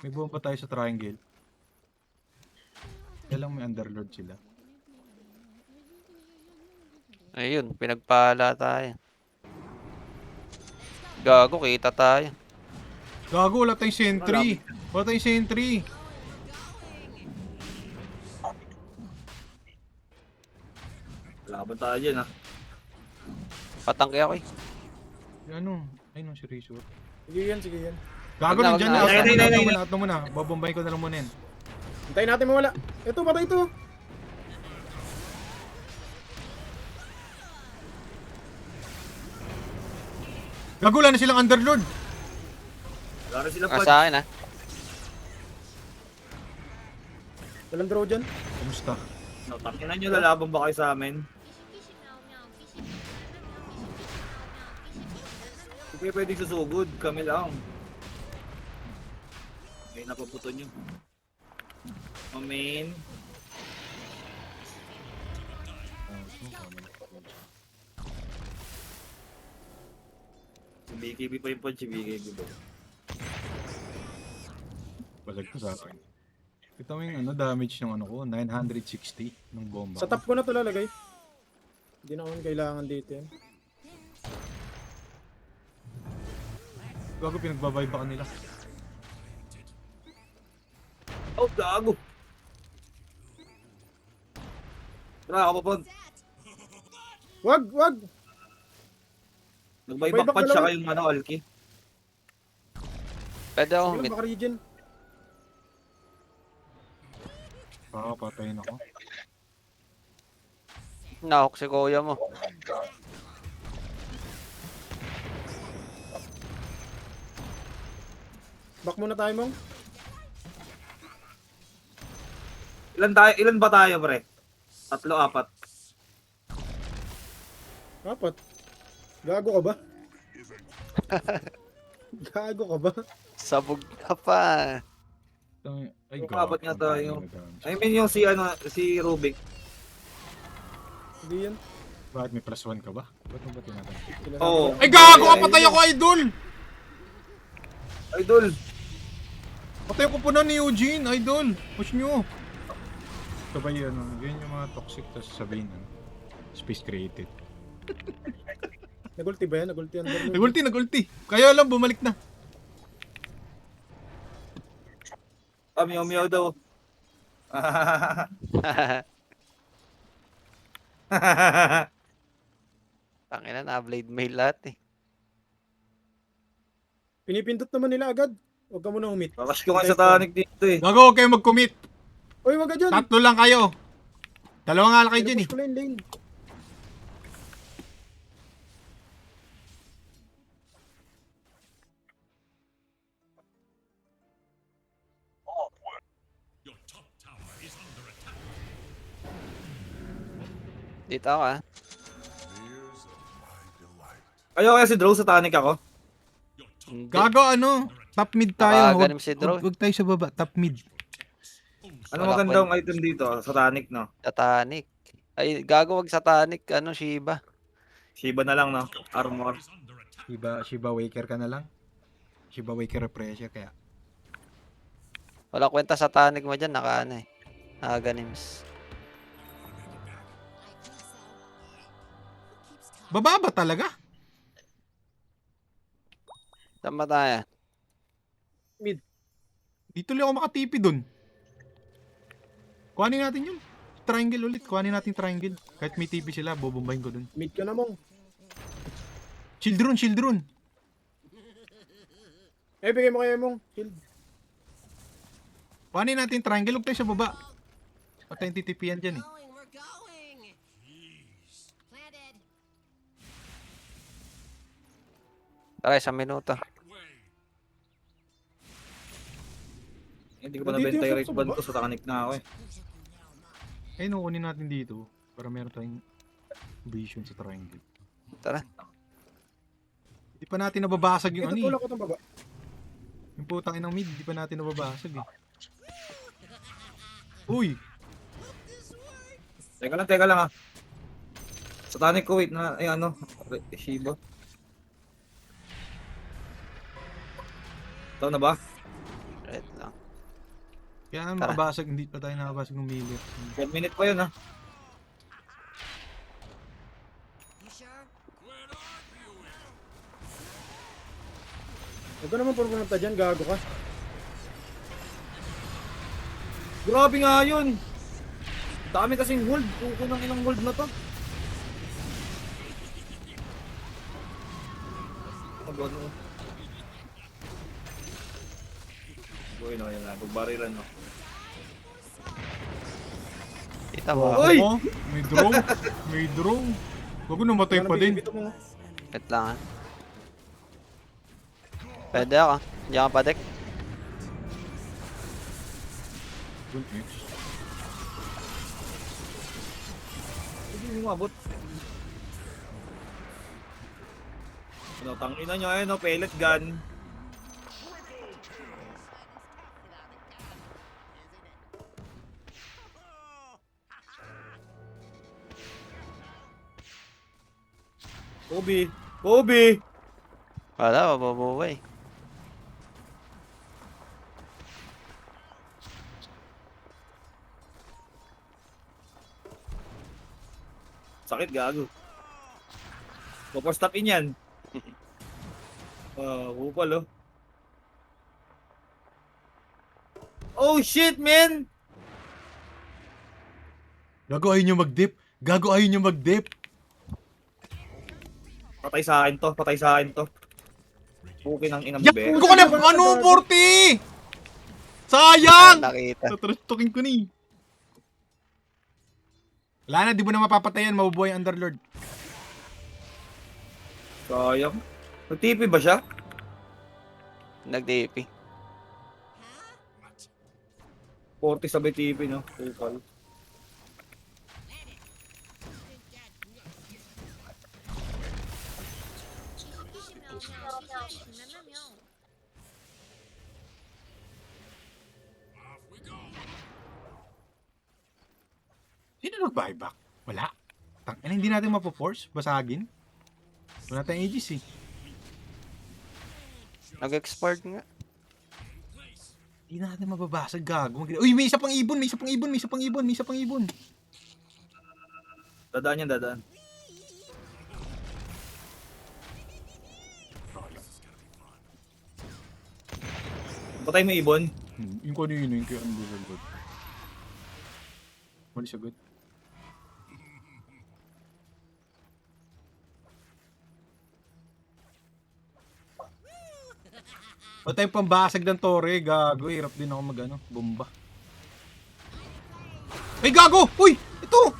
May bomba tayo sa triangle. Kaya lang may Underlord sila. Ayun, pinagpala tayo. Gago, kita tayo. Gago, wala tayong sentry. Wala tayong sentry. Laban tayo dyan ah. Patangke ako eh. Ano? Ay no, si Razor. Sige yan, sige yan. Gago, Wag na, nandyan wag na. na. Lahat mo muna. Babombayin ko na lang muna yan. Hintayin natin mawala. Ito, patay ito. Gago, wala na silang Underlord. Wala na silang Ah, punch. sa akin, ah. Walang draw dyan. Kumusta? No, takinan nyo, lalaban ba kayo sa amin? Hindi kayo pwedeng susugod, kami lang. Okay, napaputo nyo. Main. Si BKB pa yung punch, si BKB ba? Balag ko sa akin. Kita mo yung damage ng ano ko, 960 ng bomba. Sa top ko na ito lalagay. Hindi na ako kailangan dito yan. Gago, pinagbabay ba kanila? Oh, gago! Tara, ako pa. Wag, wag! Nag-buyback Buyback punch na siya lang. kayong ano, Alki. Pwede ako Sige humit. lang, baka regen. Patayin ako. Nahok si kuya mo. Back muna tayo, Mong. Ilan ba tayo, pre? 3, 4. Apat. Gago ka ba? Gago ka ba? Sabog ka pa. Ay, Yung gago. apat nga tayo. Ang damage. I mean yung si Rubik. Hindi yan. Bakit may +1 ka ba? Ba't mo ba tinatanong? Sila Oo. Ay, gago ka! Patay ako, idol! Idol. Patay ko po na ni Eugene, idol! Push nyo! Sabay ano, yun yung mga toxic, tapos sabihin ano, space created. Nagulti ba yan? Nagulti yan. Nagulti! Kaya lang, bumalik na. Meow daw. Tangina na, blade mail lahat eh. Pinipindot naman nila agad. Huwag ka muna humit. Bakas ko nga sa tanik dito eh. Gago, huwag kayo mag-commit. Uy, wag ka dyan. 3 lang kayo. 2 nga lang kayo dyan eh. Pinupush ko lang yung lane. Your top tower is under attack. Dito ako, ah. Ayaw kaya si Draw sa tanik ako. Hindi. Gago, ano? Top mid tayo. Nakaganim si Drew. Huwag tayo sa baba. Top mid. Ano Wala magandang item dito? Sa tanik, no? Satanic. Ay, gago, wag satanic. Ano, Shiba. Shiba na lang, no? Armor. Is under attack. Shiba Waker ka na lang. Shiba Waker refresher kaya. Wala kwenta satanic mo dyan, naka ano eh. Nakaganim. Bababa talaga. Saan ba tayo? Dito lang ako makatipi dun. Kuhanin natin yun. Triangle ulit. Kuhanin natin triangle. Kahit may TP sila, bobombahin ko dun. Mid ka na, Mong. Children. Eh, bigay mo kayo, Mong. Shield. Kuhanin natin triangle. Huwag tayo sa baba. Patayin TTP yan dyan eh. We're going. Planted. Tara, 1 minuto. Hindi ko pa Nandito nabenta yung yung right sa band baba. ko sa tanik na ako eh. Ayun, kunin natin dito. Para meron tayong vision sa triangle. Tara. Hindi pa natin nababasag yung Dito ano eh. tulak ko itong baba. Yung putang inang mid, hindi pa natin nababasag eh. Uy! Teka lang ah. Sa tanik ko, wait na, ay ano, Shiba. Ito na ba? Right lang. Kaya Tara. makabasag, hindi pa tayo nakabasag ng melee. 10 minute pa yun ah. You sure? Huwag ka naman pumunta dyan. Gago ka. Grabe nga yun. Dami kasing hold. Kuko ng ilang hold na to. Ano? Uy, no, yun na. Pagbarilan, no. Kita mo. Uy! Oh, may draw. May draw. Gago, namatay pa din. Bibito mo. Wait lang ah. Pwede ako. Diyan ka pa, Dek. Good X. Hindi mo abot. Ano, tangina nyo ayun, no? Pellet gun. Kobe! Kobe! Wala, mababuhay. Sakit, gago. Stop in yan. Upal, oh. Oh shit, man! Gago, ayaw nyo mag-dip. Gago, ayaw nyo mag-dip. Patay sa akin to, patay sa akin to. Pukin ang ina mo, Yak! be. Ko na! Ano, 40! Sayang! Nakita. Tatrastokin ko ni. Wala na, di mo na mapapatayan. Mabubuhay ang Underlord. Sayang. Nag-TP ba siya? Nag-DP. 40 sabay TP, no? Upal. Sino nag-buyback? Wala. Tangina, hindi natin mapo-force. Basagin. Wala tayong Aegis eh. Nag-expired nga. Hindi natin mababasag, gago. Uy, may isa pang ibon, may isa pang ibon, may isa pang ibon, may isa pang ibon. Dadaan yan, dadaan. Patay mo ibon. Yung kanino, yung kaya ang good. Mali sagot. O tayo pambasag ng tore, gago. Hirap din ako mag bomba. Ay, gago! Uy! Ito!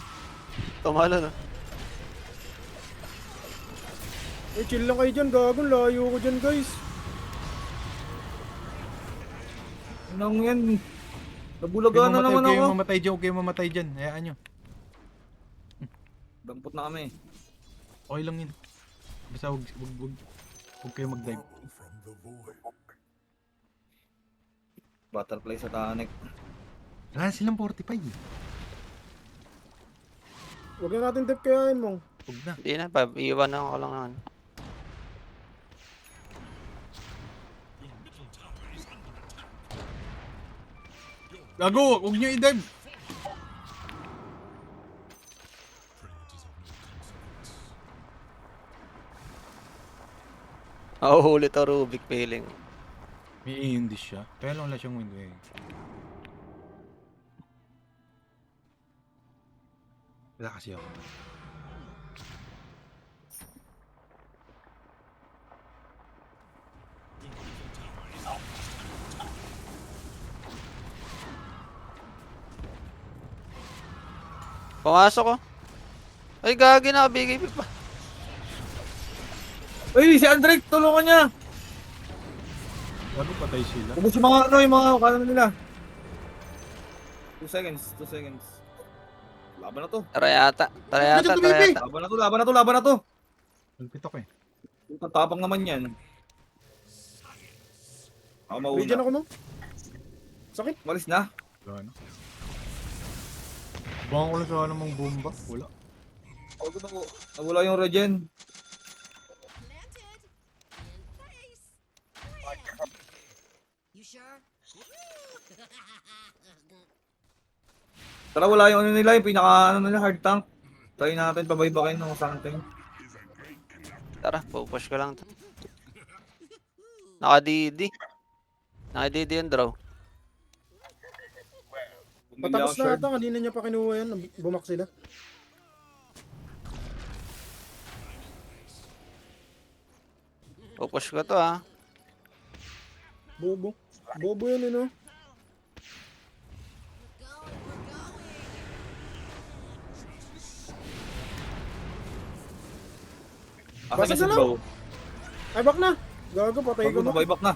Tumalo na. Eh, chill lang kayo dyan, gago. Layo ko dyan, guys. Anong yan? Huwag Nabulagaan na naman kayong ako. mamatay dyan, huwag kayong mamatay dyan. Hayaan nyo. Dampot na kami. Okay lang yun. Basta huwag kayong mag-dive. Butterfly sa tanik. Wala na silang 45 eh. Huwag na natin dip kayain mo. Huwag na. Hindi na, iiwan na ako lang naman. Gago! Huwag nyo i-dive! Mahuhuli to Rubik feeling. May Aeon dish siya. Kaya lang wala siyang window eh. Wala kasi ako. Pumasok ko. Ay, gagi na, bigay pa. Uy, si Andre, tulungan niya! Gago patay sila. Ubus yung mga ano, yung mga kanan nila. 2 seconds, 2 seconds. Laban na to. Tara yata. Tara yata. Laban na to, laban na to, laban na to. Nagpitok eh. Ang tapang naman yan. Ako Region mauna. ako, no? Sakit. Malis na. Wala na. Baka ko lang sa namang bomba. Wala. Ako na ko. Nawala yung regen. Planted. In place. You sure? Tara, wala yung ano nila, yung pinaka ano nila, hard tank. Try natin, pabaybakin o something. Tara, pupush ko lang to. Naka-DD. Naka-DD yung draw. Bumili Patapos ako na shard. ata, kanina niya pa kinuha yan. Bumak sila. Pupush ko to ha. Bobo. Bobo yun, ano? Asa Basta na si na lang. bro? Ay, back na. Gago, patay ko Bago na. na, buyback na.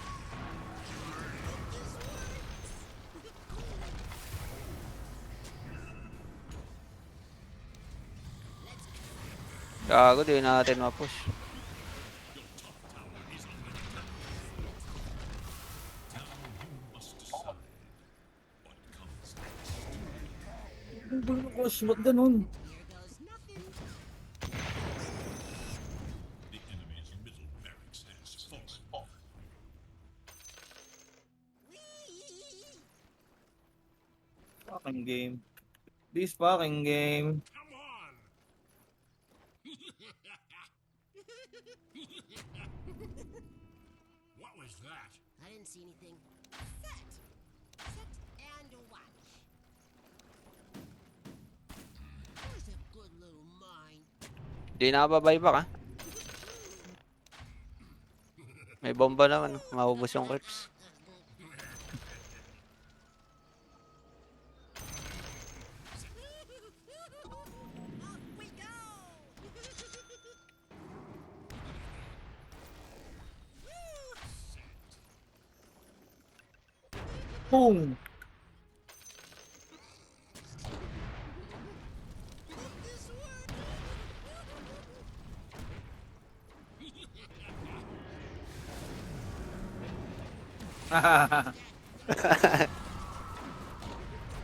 Gago, di natin ma-push. Ang gulo ko, ba't ganun? Here goes nothing. The enemy's middle barracks has fallen. Whee! Fucking game. This fucking game. Come on! What was that? I didn't see anything. Set. Set and watch. Where's a good little mine? Di nakababay back, ha? May bomba naman. Maubos yung clips. Off we go! Boom!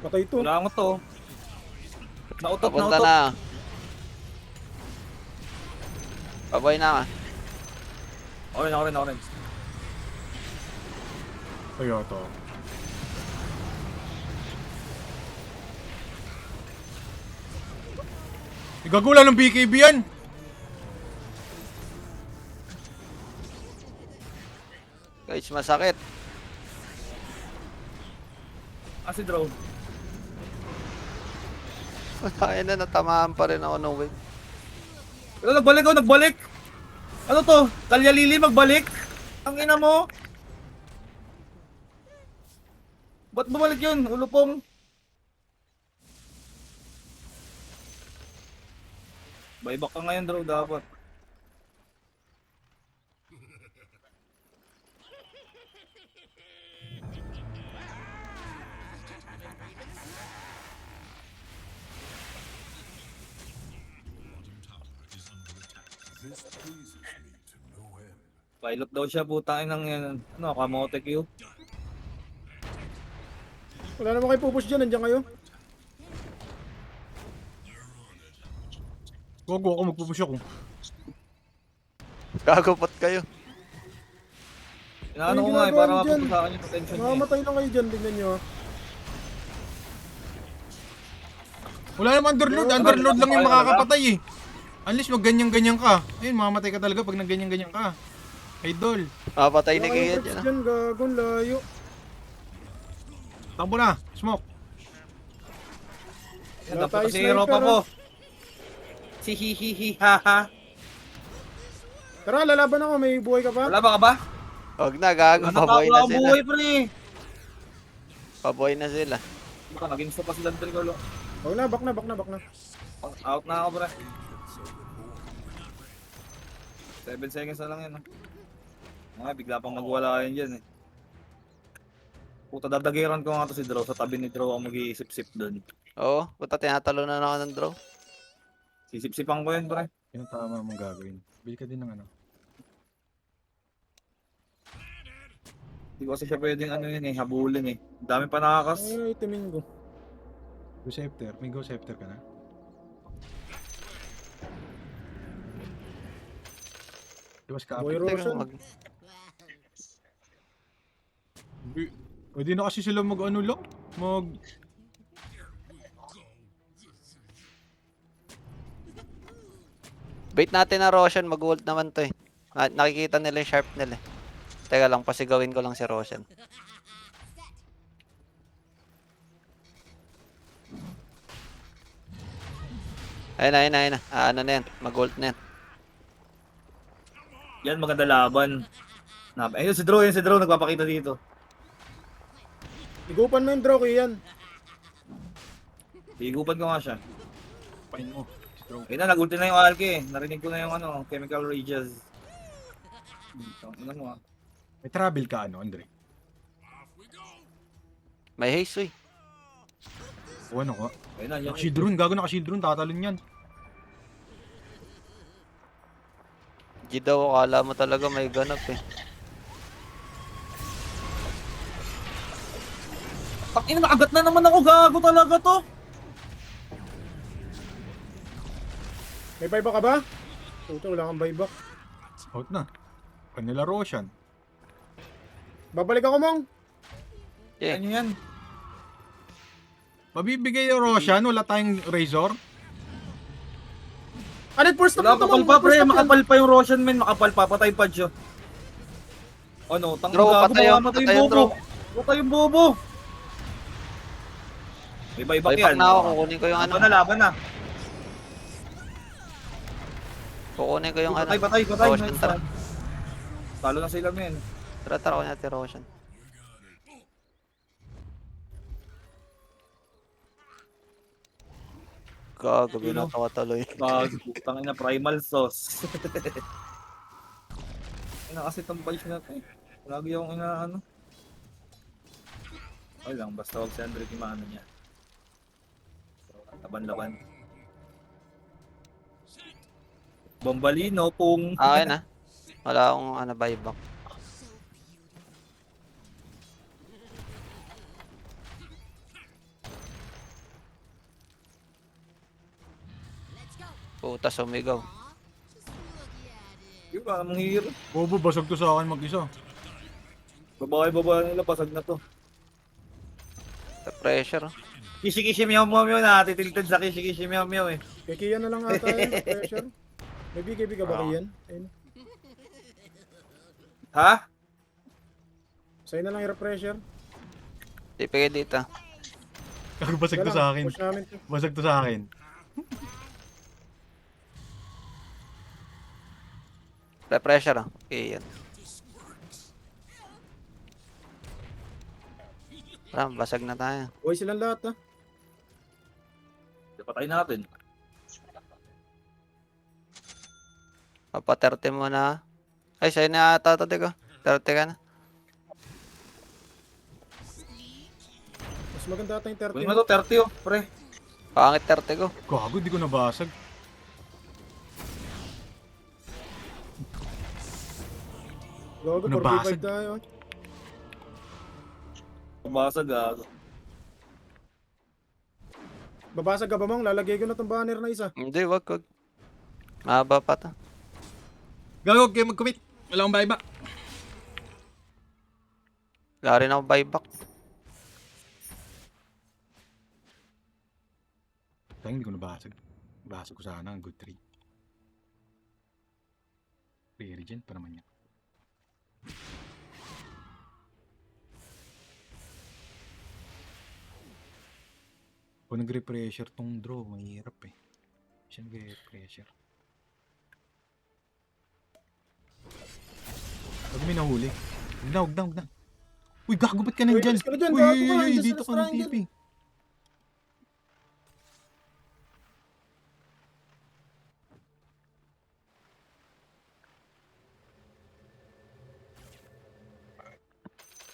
Patay to. Wala mo to. Nautot, Papunta nautot. na. Babay na ka. Okay na, okay na, okay na. Toyota. Igagula ng BKB yan. Guys, masakit. Ah, si drone. Kaya na, natamaan pa rin ako ng wave. Ito, nagbalik ako, nagbalik! Ano to? Kalyalili magbalik? Ang ina mo? Ba't bumalik yun? Ulupong? Buyback ka ngayon, draw, dapat. Pilot daw siya, putangin ng yan. Ano, kamote Q. Wala naman kayo pupush dyan. Nandiyan kayo. Gogo ako, magpupush ako. Gagapot kayo. Inaano ko Ay, nga eh, ginagawa para niyo dyan. mapunta sa akin yung potential niya. Mamamatay lang kayo dyan. Tingnan nyo, ha. Wala naman underload. Underload lang yung makakapatay eh. Unless mag ganyan-ganyan ka. Ayun, mamamatay ka talaga pag nag-ganyan-ganyan ka. Idol. Mapatay ni Wala kayong Kaya traps dyan, ha? dyan. Gagong layo. Takbo na. Smoke. Yan, Wala dapat tayo kasi hero pa sniper, po. Si hihihi haha. Tara, lalaban ako. May buhay ka pa? Wala ba ka ba? Huwag na, gago. Paboy na Nakakula sila. buhay pre. Paboy na sila. Baka naging pa si Dantel ko. Huwag na, back na, back na, back na. Out na ako pre. 7 seconds na lang yan. Mga bigla pang magwala yan dyan eh. Puta, dadagiran ko nga to si Draw. Sa tabi ni Draw ako mag-iisip-sip doon. Oo, puta tinatalo na ako ng draw. Sisip-sipan ko yan pre. Yung tama mong gagawin. Bili ka din ng ano. Hindi ko kasi siya pwedeng ano yun eh, habulin eh. Dami pa nakakas. Ay, itimin ko. Go scepter. May go scepter ka na? Iwas ka. Boy Teka, Roshan. Pwede na kasi sila mag ano lang. Mag... Bait natin na Roshan, mag-ult naman to eh. Nakikita nila yung sharp nila eh. Teka lang, pasigawin ko lang si Roshan. Ayun na, ayun na, ayun na. Ano na yan, mag-ult na yan. Yan maganda laban. Ayun si Draw, nagpapakita dito. Igupan mo yung draw ko yan. Higupan ko nga siya. Pain mo. Stroke. Ayun na, nag-ulti na yung Alki eh. Narinig ko na yung ano, chemical rages. Ano mo ah. May travel ka ano, Andre? May haste, uy. O ano ko? Ayun na, yan. Naka-shield rune, gago naka-shield rune, tatalon yan. G daw, akala mo talaga may ganap eh. Pakin, nakagat na naman ako, gago talaga to. May buyback ka ba? Puto, wala kang buyback. Out na. Kanila Roshan. Babalik ako, Mong. Yeah. Ano yan? Mabibigay yung Roshan, wala tayong Razor. Ano, first Wala, stop na to, makapal Mong. pa pre, First stop yan. makapal pa yung Roshan men, makapal pa, patay pa siya. Ano, tang Draw, gago, patay yung- patay patay yung yung bobo. Patay yung bobo. May buyback Buyback yan. na ako, kukunin ko yung ano. Laban na, laban na. Kukunin ko yung ano. Patay, patay, patay. Roshan, Nice tara. one. Talo na sila men. Tara, tara ko natin Roshan. Gago, binatawa tuloy. Gago, tangina primal sauce. Ina kasi tong page na to eh. Lagi yung inaano. Ay lang, basta wag si Andre Kimano niya. Laban-laban. Bombalino, pung. Okay na. Wala akong ano, buyback. Let's go. Puta, sumigaw. Aw, just look at it. Yung parang manghihirap. Bobo, basag to sa akin mag-isa. Babae nila, pasag na to. The pressure. Kishi-kishi meow meow meow na, titilted sa kishi-kishi meow meow eh. Kay Kian na lang ata yun. Pressure. May BKB ka ba, Kian? Ayun. Ha? Sa'yo na lang i-pressure. Di pwede dito. Gago, basag to Wala, sa akin. push namin to. Basag to sa akin. The pressure ah. Okay, yan. Tara, basag na tayo. Uy, silang lahat ha. Patay natin. Papa 30 mo na. Ay, sa'yo na ata ito, Tigo. 30 ka na. Mas maganda ata yung 30. Kunin mo to, 30 oh, pre. Pangit 30 ko. Gago, di ko nabasag. Gago, Nabasag. 4v5 tayo. Pabasag gago. Babasag ka ba, Mong? Lalagay ko na tong banner na isa. Hindi, wag. Mahaba pa to. Gago, kayo mag-commit. Wala akong buyback. Wala rin ako buyback. Tayang hindi ko nabasag. Basag ko sana ang good 3. Re-regen pa naman yan. Kung nagre-pressure tong draw, mahirap eh. Siya nagre-pressure. Pag may nahuli. Huwag na. Uy, gago, ba't ka nandyan? alis ka na dyan, Uy, gago ka, andyan dito sa ka ng triangle. TP.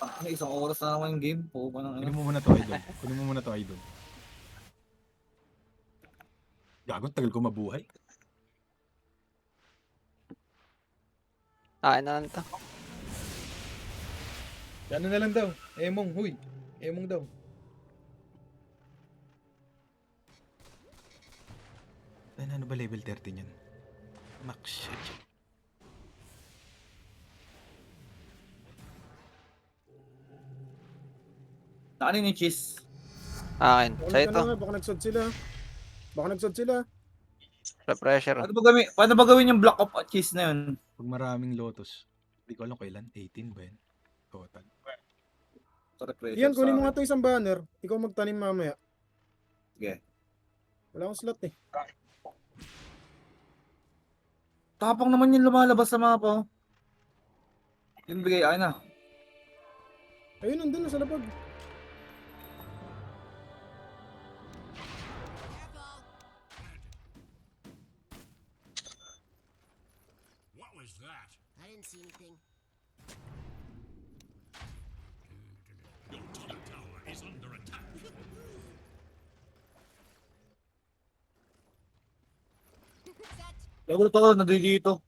Ah, isang oras na naman yung game. Po pa ng Kunin ano. mo muna to, idol. Kunin mo muna to, idol. Gago, tagal ko mabuhay. Kain na lang to. Ano na lang daw. Emong, huy. Emong daw. Ano ba level 30 niyan? Max shit. Saan yung cheese? Akin. Baka Sa'yo to. baka nagsod sila. Baka nagsod sila. The pressure. Paano ba gawin yung block of cheese na yun? Pag maraming lotus. Hindi ko alam kailan. 18 ba yun? Total. Sa refresher Iyan, kunin mo sa nga to isang banner. Ikaw magtanim mamaya. Sige. Wala akong slot eh. Tapang naman yung lumalabas sa mapa. Yung bigay, ay na. Ayun, nandun na sa labag. that? I didn't see anything. Your top tower is under attack. Set. Nagulat ako, nandito.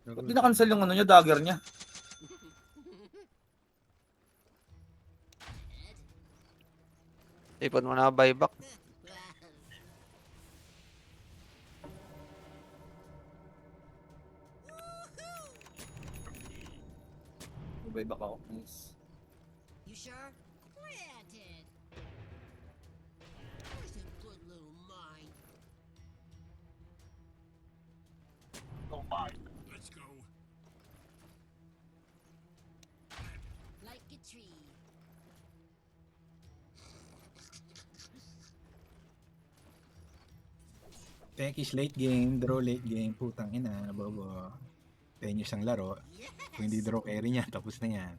Ba't di na-cancel yung ano niya, dagger niya? Ipon mo na buyback. May back ako. Nice. You sure? Granted. Where's a good little mine? Let's go. Like a tree. Tekis late game, draw late game, putang ina, bobo. Tenyos ang laro. Kung hindi draw carry niya, tapos na yan.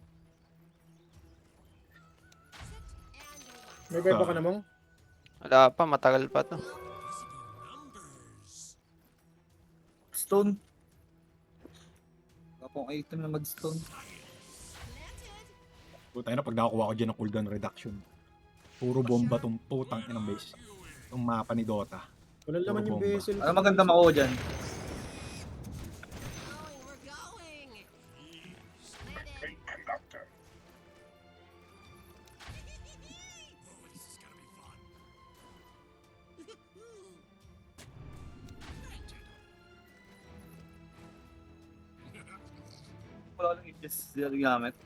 And one. May buyback ka namang? Wala pa, matagal pa to. Stone. Kapong item na mag-stone. Planted. Putang ina, pag nakakuha ko dyan ng cooldown reduction. Puro bomba tong putang inang base. Itong mapa ni Dota. Wala naman yung Bomba. vessel. Ano maganda makuha dyan? Going, we're going. Landed. Oh, this is gonna be fun. Wala lang i-just gamit.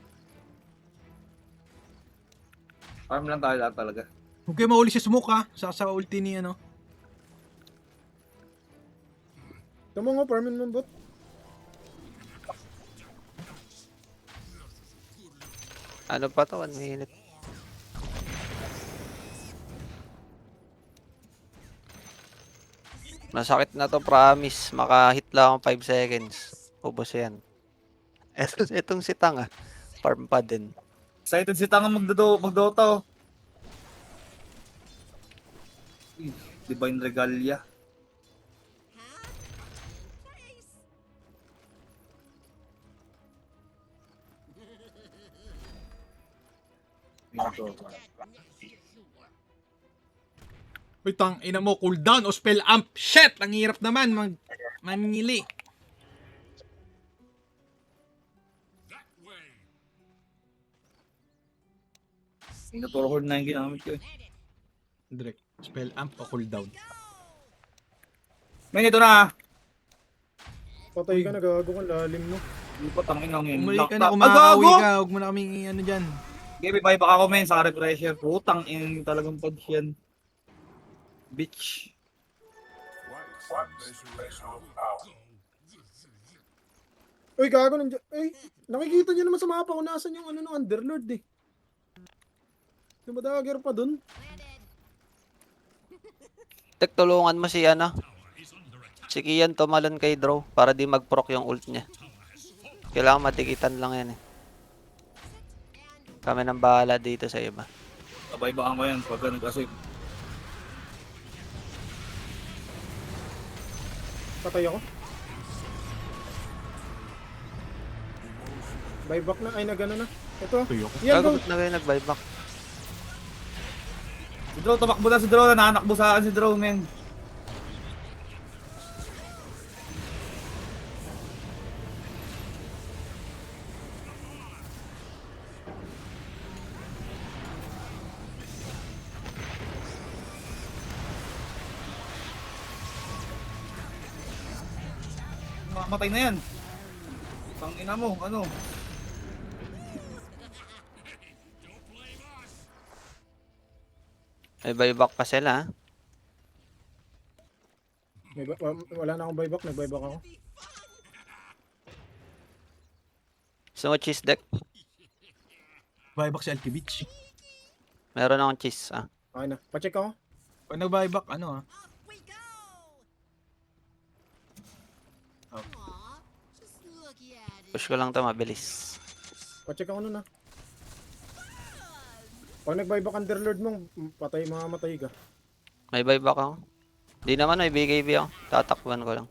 Farm lang tayo lahat talaga. Huwag kayo mauli sa smoke ha. Sa ulti ni ano. Tama nga, farmin mo bot. Ano pa to? 1 minute. Masakit na to, promise. Maka-hit lang ako 5 seconds. Ubos yan. Etong si Tang ah. Farm pa din. Excited si Tanga magdota oh. Uy, Divine Regalia. Huh? Place. Dito. Uy, tang ina mo, cooldown o spell amp. Shit! Ang hirap naman manili. That way. Inaturo ko na yung ginamit ko eh. Landed. Direct. Spell amp o cooldown. Men, ito na. Patay ka, nagago ka, lalim no. Hindi pa tangin lang yun. Umali ka Locked na, up. kung makakawi gago! ka. Huwag mo na kaming ano dyan. Okay, may buyback ako men sa refresher. Putang in talagang pag yan. Bitch. Uy, gago nandiyan. Uy, nakikita niyo naman sa mapa kung nasan yung ano ng Underlord eh. Dumadagger pa dun. Landed. Tek, tulungan mo si ano. Si Kian tumalon kay Draw para di mag-proc yung ult niya. Kailangan matikitan lang yan eh. Kami nang bahala dito sa iba. Buyback ko yan pag ganun kasi. Patay ako. Buyback na, ay nagano na. Ito. Tuyo ko. Yan, go. Gagot na kayo nag-buyback. Si Draw, tumakbo na si Draw. Nananakbo sa akin si Draw men. Mamatay na yan. Tangina mo, ano? May buyback pa sila ha. Wala na akong buyback, nag-buyback ako. So cheese deck. Buyback si Alki Beach. Meron akong cheese ah. Okay na, pacheck ako. Pag nag-buyback, ano ah. Off we go. Oh. Aw, just look at it. Push ko lang to mabilis. Pacheck ako nun ah. Pag nag-buyback Underlord mo, patay, mamamatay ka. May buyback ako. Di naman may BKB ako. Tatakbuhan ko lang.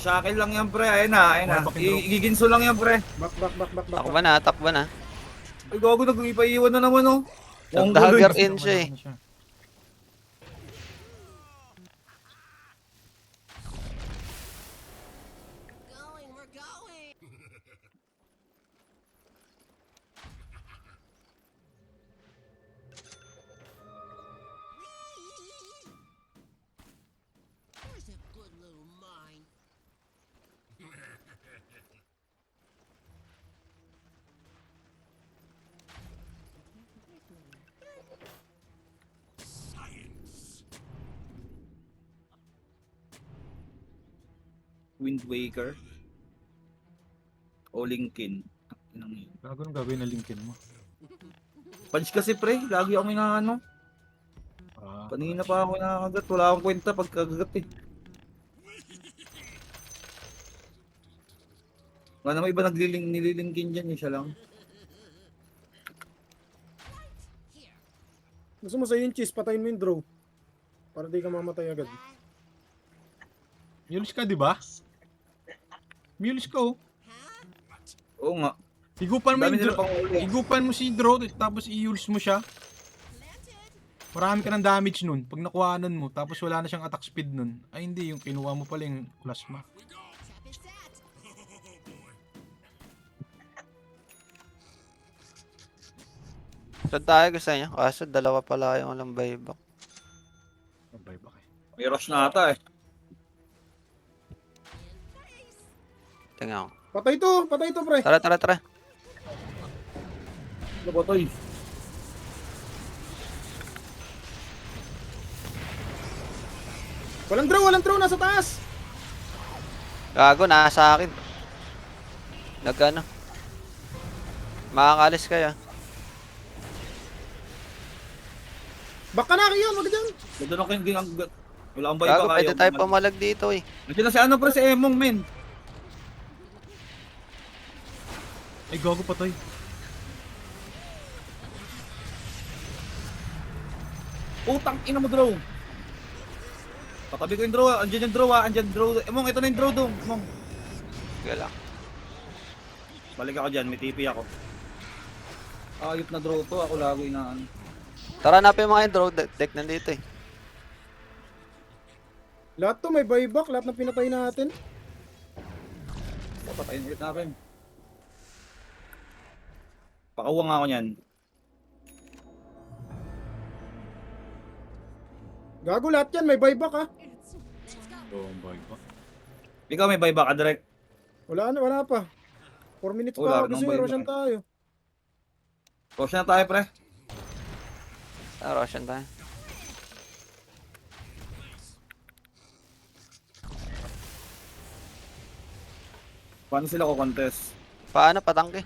Shackle lang yan, pre. Ayun na, ayun na. Wala pa kin-drop. Igiginso lang yan, pre. Back, back, back, back, back. Takbo na, takbo na. Ay, gago, nag-ipaiwan na naman, oh. Nag-dagger Mongoloid. in siya eh. Ano siya? Going, we're going. Where's a good little mine? Wind Waker. O Linkin. Gago nang gagawin na linkin mo. Punch kasi, pre. Lagi ako inaano. Ah, Kanina pa ako nakakagat. Wala akong kwenta pagkagagat, eh. Nga naman iba nililingkin dyan, eh. Siya lang. Gusto mo sa'yo yung cheese, patayin mo yung draw. Para di ka mamatay agad. Mules ka, di ba? Mules ka, oh. Oo nga. Higupan mo Dami yung nila draw. pang uli. Higupan mo si draw, tapos i-use mo siya. Marami ka ng damage nun. Pag nakuhanan mo, tapos wala na siyang attack speed nun. Ay hindi, yung kinuha mo pala yung plasma. Trap is set. Saan tayo gusto niya? Kaso dalawa pala yung walang buyback. Mabay ba kayo? May rush na ata, eh. Tingnan ko. Patay to, pre. Tara, tara, tara. Ano ba, toy? Walang draw, nasa taas. Gago, nasa akin. Nagano. Makakalis kaya. Back ka na kayo, wag dyan. Ganda na kayong ginagagat. Wala akong Gago, bayba pwede tayo pumalag dito eh. Nandiyan na si ano, pre, si Emong, men. Ay, gago patay. Utang ina mo, draw. Patabi ko yung draw, ah. Andyan yung draw, ah. Andyan draw. Emong, ito na yung draw, dong. Emong. Sige lang. Balik ako dyan, may TP ako. Ayop na draw to, ako lago inaan. Tara, napin mga yung draw deck nandito eh. Lahat to may buyback, lahat na pinatay natin. Patayin ulit natin. Pakawang nga ako niyan. Gago lahat yan, may buyback ha. Oh, bye ba? Ikaw may buyback ka direct. Wala pa. 4 minutes Wala pa, rin gusto ng nyo, buyback. Roshan tayo. Push na tayo, pre. Ah, Roshan tayo. Paano sila ko contest? Paano patangke?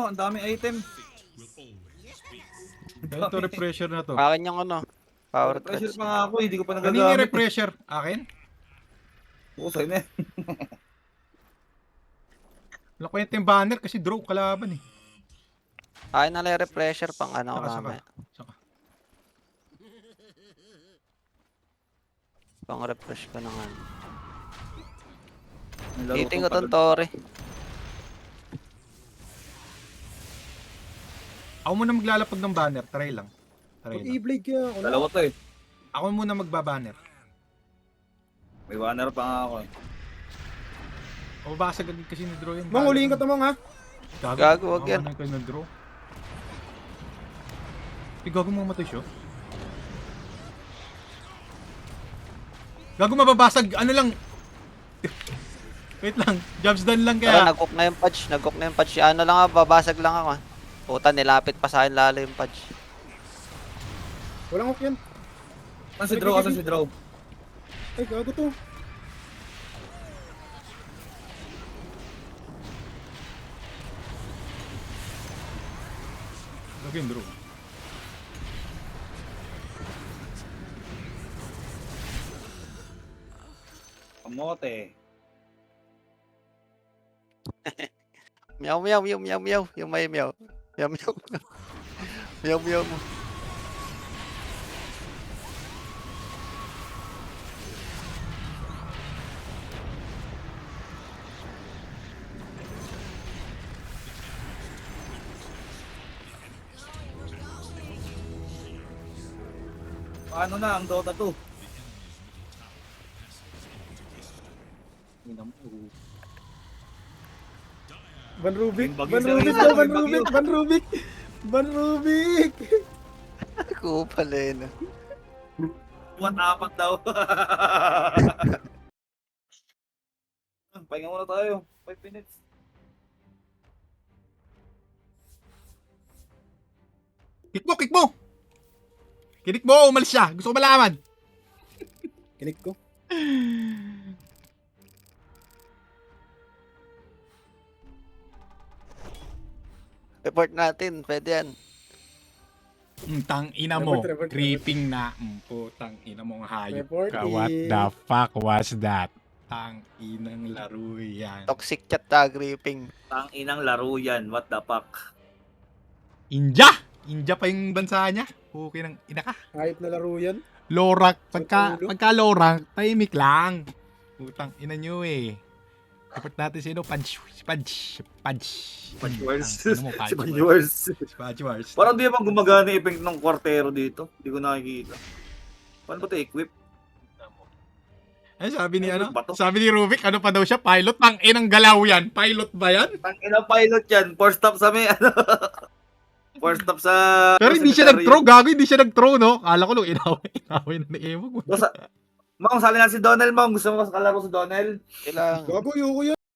Ang daming item. Ano to refresher na to? Akin yung ano. Power Pressure threats. pa nga ako, hindi ko pa Kanina yung nagagamit. refresher? Akin? Oo, sa'yo na. Wala ko yung banner kasi draw kalaban eh. Akin na lang yung refresher pang ano Saka, mamaya. saka. Pang refresh ko ng ano. Nilaro Hiting ko pa tong doon. Tori. Ako muna maglalapag ng banner, try lang. Try Pag lang. i-blade kaya ako. Dalawa to eh. Ako muna magbabanner. May banner pa nga ako eh. O babasag agad kasi ni draw yun. Mang, ulihin ka tamang ha. Gago, wag yan. Ano kayo na draw? Gago mo matay siya. Gago mababasag, ano lang. Wait lang, jobs done lang Tara, kaya. nag-cook na yung patch. Nag-cook na yung patch. Ano lang ako, babasag lang ako. Puta, nilapit pa sa akin lalo yung patch. Walang hook yan. Asan si draw? Asan si draw? Ay, gago to. Gago yung draw. Mote. Meow, meow, meow, meow, meow. Yung may meow. Meow, meow. Meow, meow mo. Paano na ang Dota 2? Ina mo. Van Rubik. Yung bagyo Van sa Rubik rin, daw. Van yung bagyo. Rubik. Van Rubik. Van Rubik. Kupal eh, no? 1-4 daw. Pahinga muna tayo. 5 minutes. Kick mo, kick mo! Kinik mo, umalis siya. Gusto ko malaman. Kinik ko. Report natin, pwede yan. Tang ina mo. Report. Creeping na. Putang ina mo ang hayop Report ka. What the fuck was that? Tang inang laro yan. Toxic chat tag gripping. Tang inang laro yan. What the fuck? India! India pa yung bansa niya. Okay ng ina ka. Hype na laro yan. Lorak. Pagka low rank, tahimik lang. Putang ina nyo eh. Report natin sino? Punch. Punch. Punch. Punch Wars. Tang ina mo, Si Punch Wars. Punch Wars. Parang di naman gumagana yung effect ng kwartero dito. Hindi ko nakikita. Paano ba ito equip? Ay, sabi ni ano? Bato. Sabi ni Rubik, ano pa daw siya? Pilot? Tang inang galaw yan. Pilot ba yan? Tang inang pilot yan. First stop sa may ano. First stop sa... Pero hindi siya nag-throw, gago, hindi siya nag-throw, no? Kala ko nung inaway na ni Evo. Mang, sali na si Donel, Mang. Gusto mo kalaro si Donel? Kailangan. Gago, yuko yan.